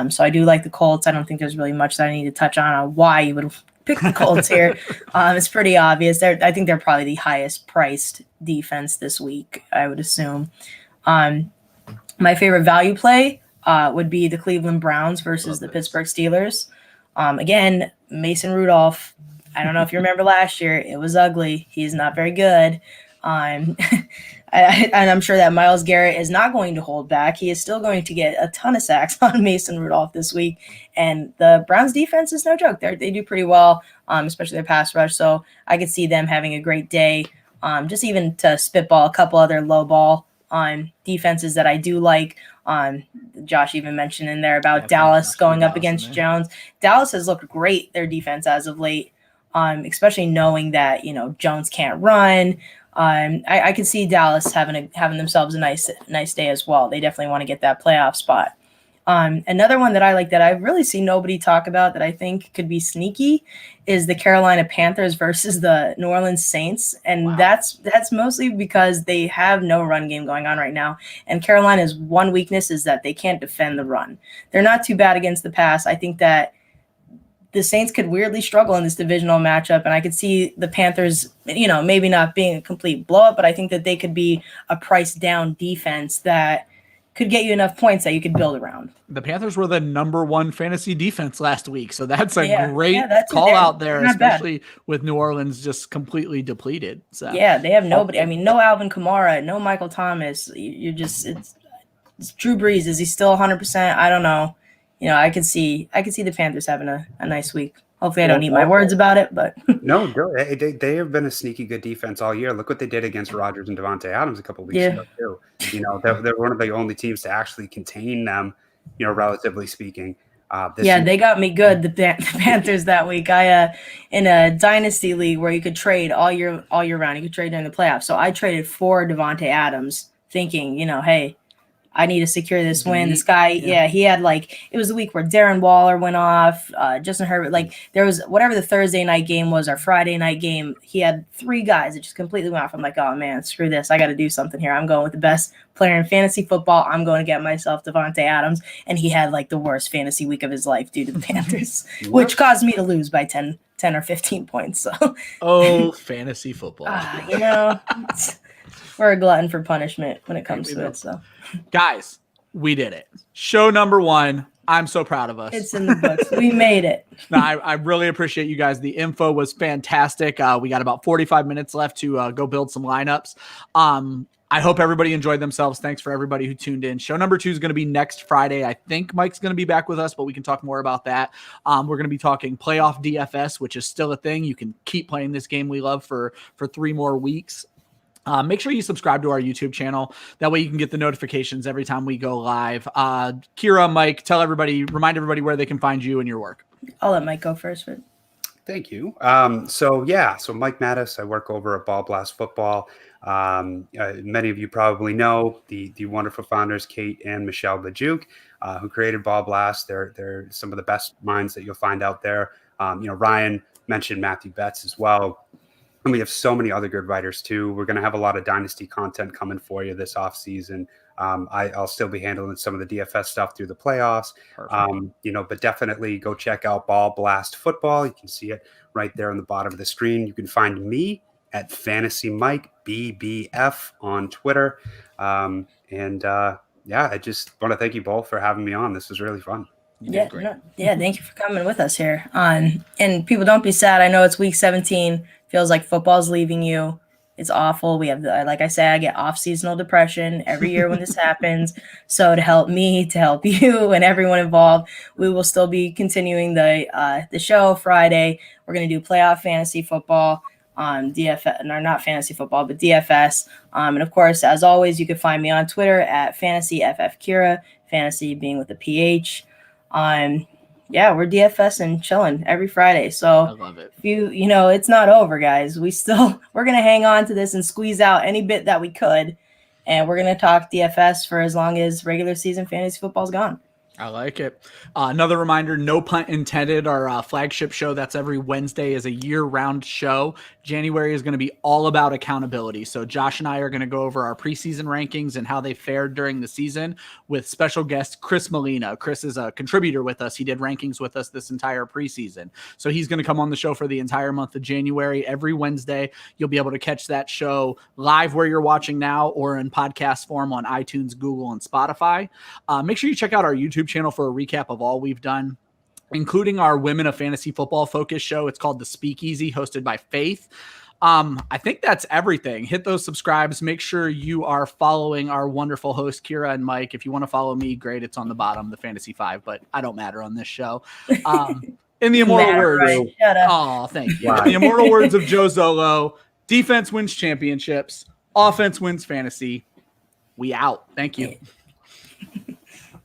So I do like the Colts. I don't think there's really much that I need to touch on why you would pick the Colts here. It's pretty obvious. I think they're probably the highest priced defense this week, I would assume. My favorite value play would be the Cleveland Browns versus the Pittsburgh Steelers. Again, Mason Rudolph. I don't know if you remember last year. It was ugly. He's not very good. And I'm sure that Myles Garrett is not going to hold back. He is still going to get a ton of sacks on Mason Rudolph this week. And the Browns defense is no joke. They do pretty well, especially their pass rush. So I could see them having a great day. Just even to spitball a couple other low ball defenses that I do like. Josh even mentioned in there about Dallas going up against Jones. Dallas has looked great, their defense as of late, especially knowing that, Jones can't run. I can see Dallas having themselves a nice day as well. They definitely want to get that playoff spot. Another one that I like that I really see nobody talk about that I think could be sneaky is the Carolina Panthers versus the New Orleans Saints. And that's mostly because they have no run game going on right now. And Carolina's one weakness is that they can't defend the run. They're not too bad against the pass. I think that the Saints could weirdly struggle in this divisional matchup, and I could see the Panthers, maybe not being a complete blow up, but I think that they could be a price down defense that could get you enough points that you could build around. The Panthers were the number 1 fantasy defense last week, so that's a great call out there, especially with New Orleans just completely depleted. So yeah, they have nobody. I mean, no Alvin Kamara, no Michael Thomas. It's Drew Brees. Is he still 100%? I don't know. I could see the Panthers having a nice week. Hopefully I don't eat my words about it, but no, they have been a sneaky good defense all year. Look what they did against Rodgers and Devontae Adams a couple of weeks ago too. They're one of the only teams to actually contain them, relatively speaking. They got me good, the Panthers that week. I in a dynasty league where you could trade all year round, you could trade during the playoffs. So I traded for Devontae Adams, thinking, hey, I need to secure this win. This guy, he had it was the week where Darren Waller went off, Justin Herbert. There was whatever the Thursday night game was, our Friday night game. He had 3 guys that just completely went off. I'm like, oh man, screw this. I got to do something here. I'm going with the best player in fantasy football. I'm going to get myself Devontae Adams. And he had the worst fantasy week of his life due to the Panthers, which caused me to lose by 10 or 15 points. So, fantasy football. We're a glutton for punishment when it comes to it. So, guys, we did it. Show number 1. I'm so proud of us. It's in the books. We made it. No, I really appreciate you guys. The info was fantastic. We got about 45 minutes left to go build some lineups. I hope everybody enjoyed themselves. Thanks for everybody who tuned in. Show number 2 is going to be next Friday. I think Mike's going to be back with us, but we can talk more about that. We're going to be talking playoff DFS, which is still a thing. You can keep playing this game we love for 3 more weeks. Make sure you subscribe to our YouTube channel. That way you can get the notifications every time we go live. Kira, Mike, remind everybody where they can find you and your work. I'll let Mike go first. Thank you. So Mike Mattis, I work over at Ball Blast Football. Many of you probably know the wonderful founders, Kate and Michelle Lejuke, who created Ball Blast. They're some of the best minds that you'll find out there. Ryan mentioned Matthew Betts as well. And we have so many other good writers too. We're going to have a lot of dynasty content coming for you this off season. I'll still be handling some of the DFS stuff through the playoffs. But definitely go check out Ball Blast Football. You can see it right there on the bottom of the screen. You can find me at Fantasy Mike BBF on Twitter. yeah, I just want to thank you both for having me on. This was really fun. Yeah, thank you for coming with us here. And people, don't be sad. I know it's week 17. Feels like football's leaving you. It's awful. We have, like I say, I get off-seasonal depression every year when this happens. So to help me, to help you, and everyone involved, we will still be continuing the show Friday. We're going to do playoff fantasy football on DFS, or not fantasy football, but DFS. And of course, as always, you can find me on Twitter at FantasyFFKira, fantasy being with a PH. Yeah, we're DFS and chilling every Friday. So I love it. if you know, it's not over, guys. We're going to hang on to this and squeeze out any bit that we could. And we're going to talk DFS for as long as regular season fantasy football's gone. I like it. Another reminder, no pun intended, our flagship show that's every Wednesday is a year-round show. January is going to be all about accountability. So Josh and I are going to go over our preseason rankings and how they fared during the season with special guest Chris Molina. Chris is a contributor with us. He did rankings with us this entire preseason. So he's going to come on the show for the entire month of January. Every Wednesday, you'll be able to catch that show live where you're watching now or in podcast form on iTunes, Google, and Spotify. Make sure you check out our YouTube channel for a recap of all we've done, including our Women of Fantasy Football focus show. It's called The Speakeasy, hosted by Faith. I think that's everything. Hit those subscribes. Make sure you are following our wonderful host, Kira and Mike. If you want to follow me, great. It's on the bottom, the Fantasy 5, but I don't matter on this show. In the immortal words, right. Shut up. Oh, thank you. In the immortal words of Joe Zolo, defense wins championships, offense wins fantasy. We out. Thank you.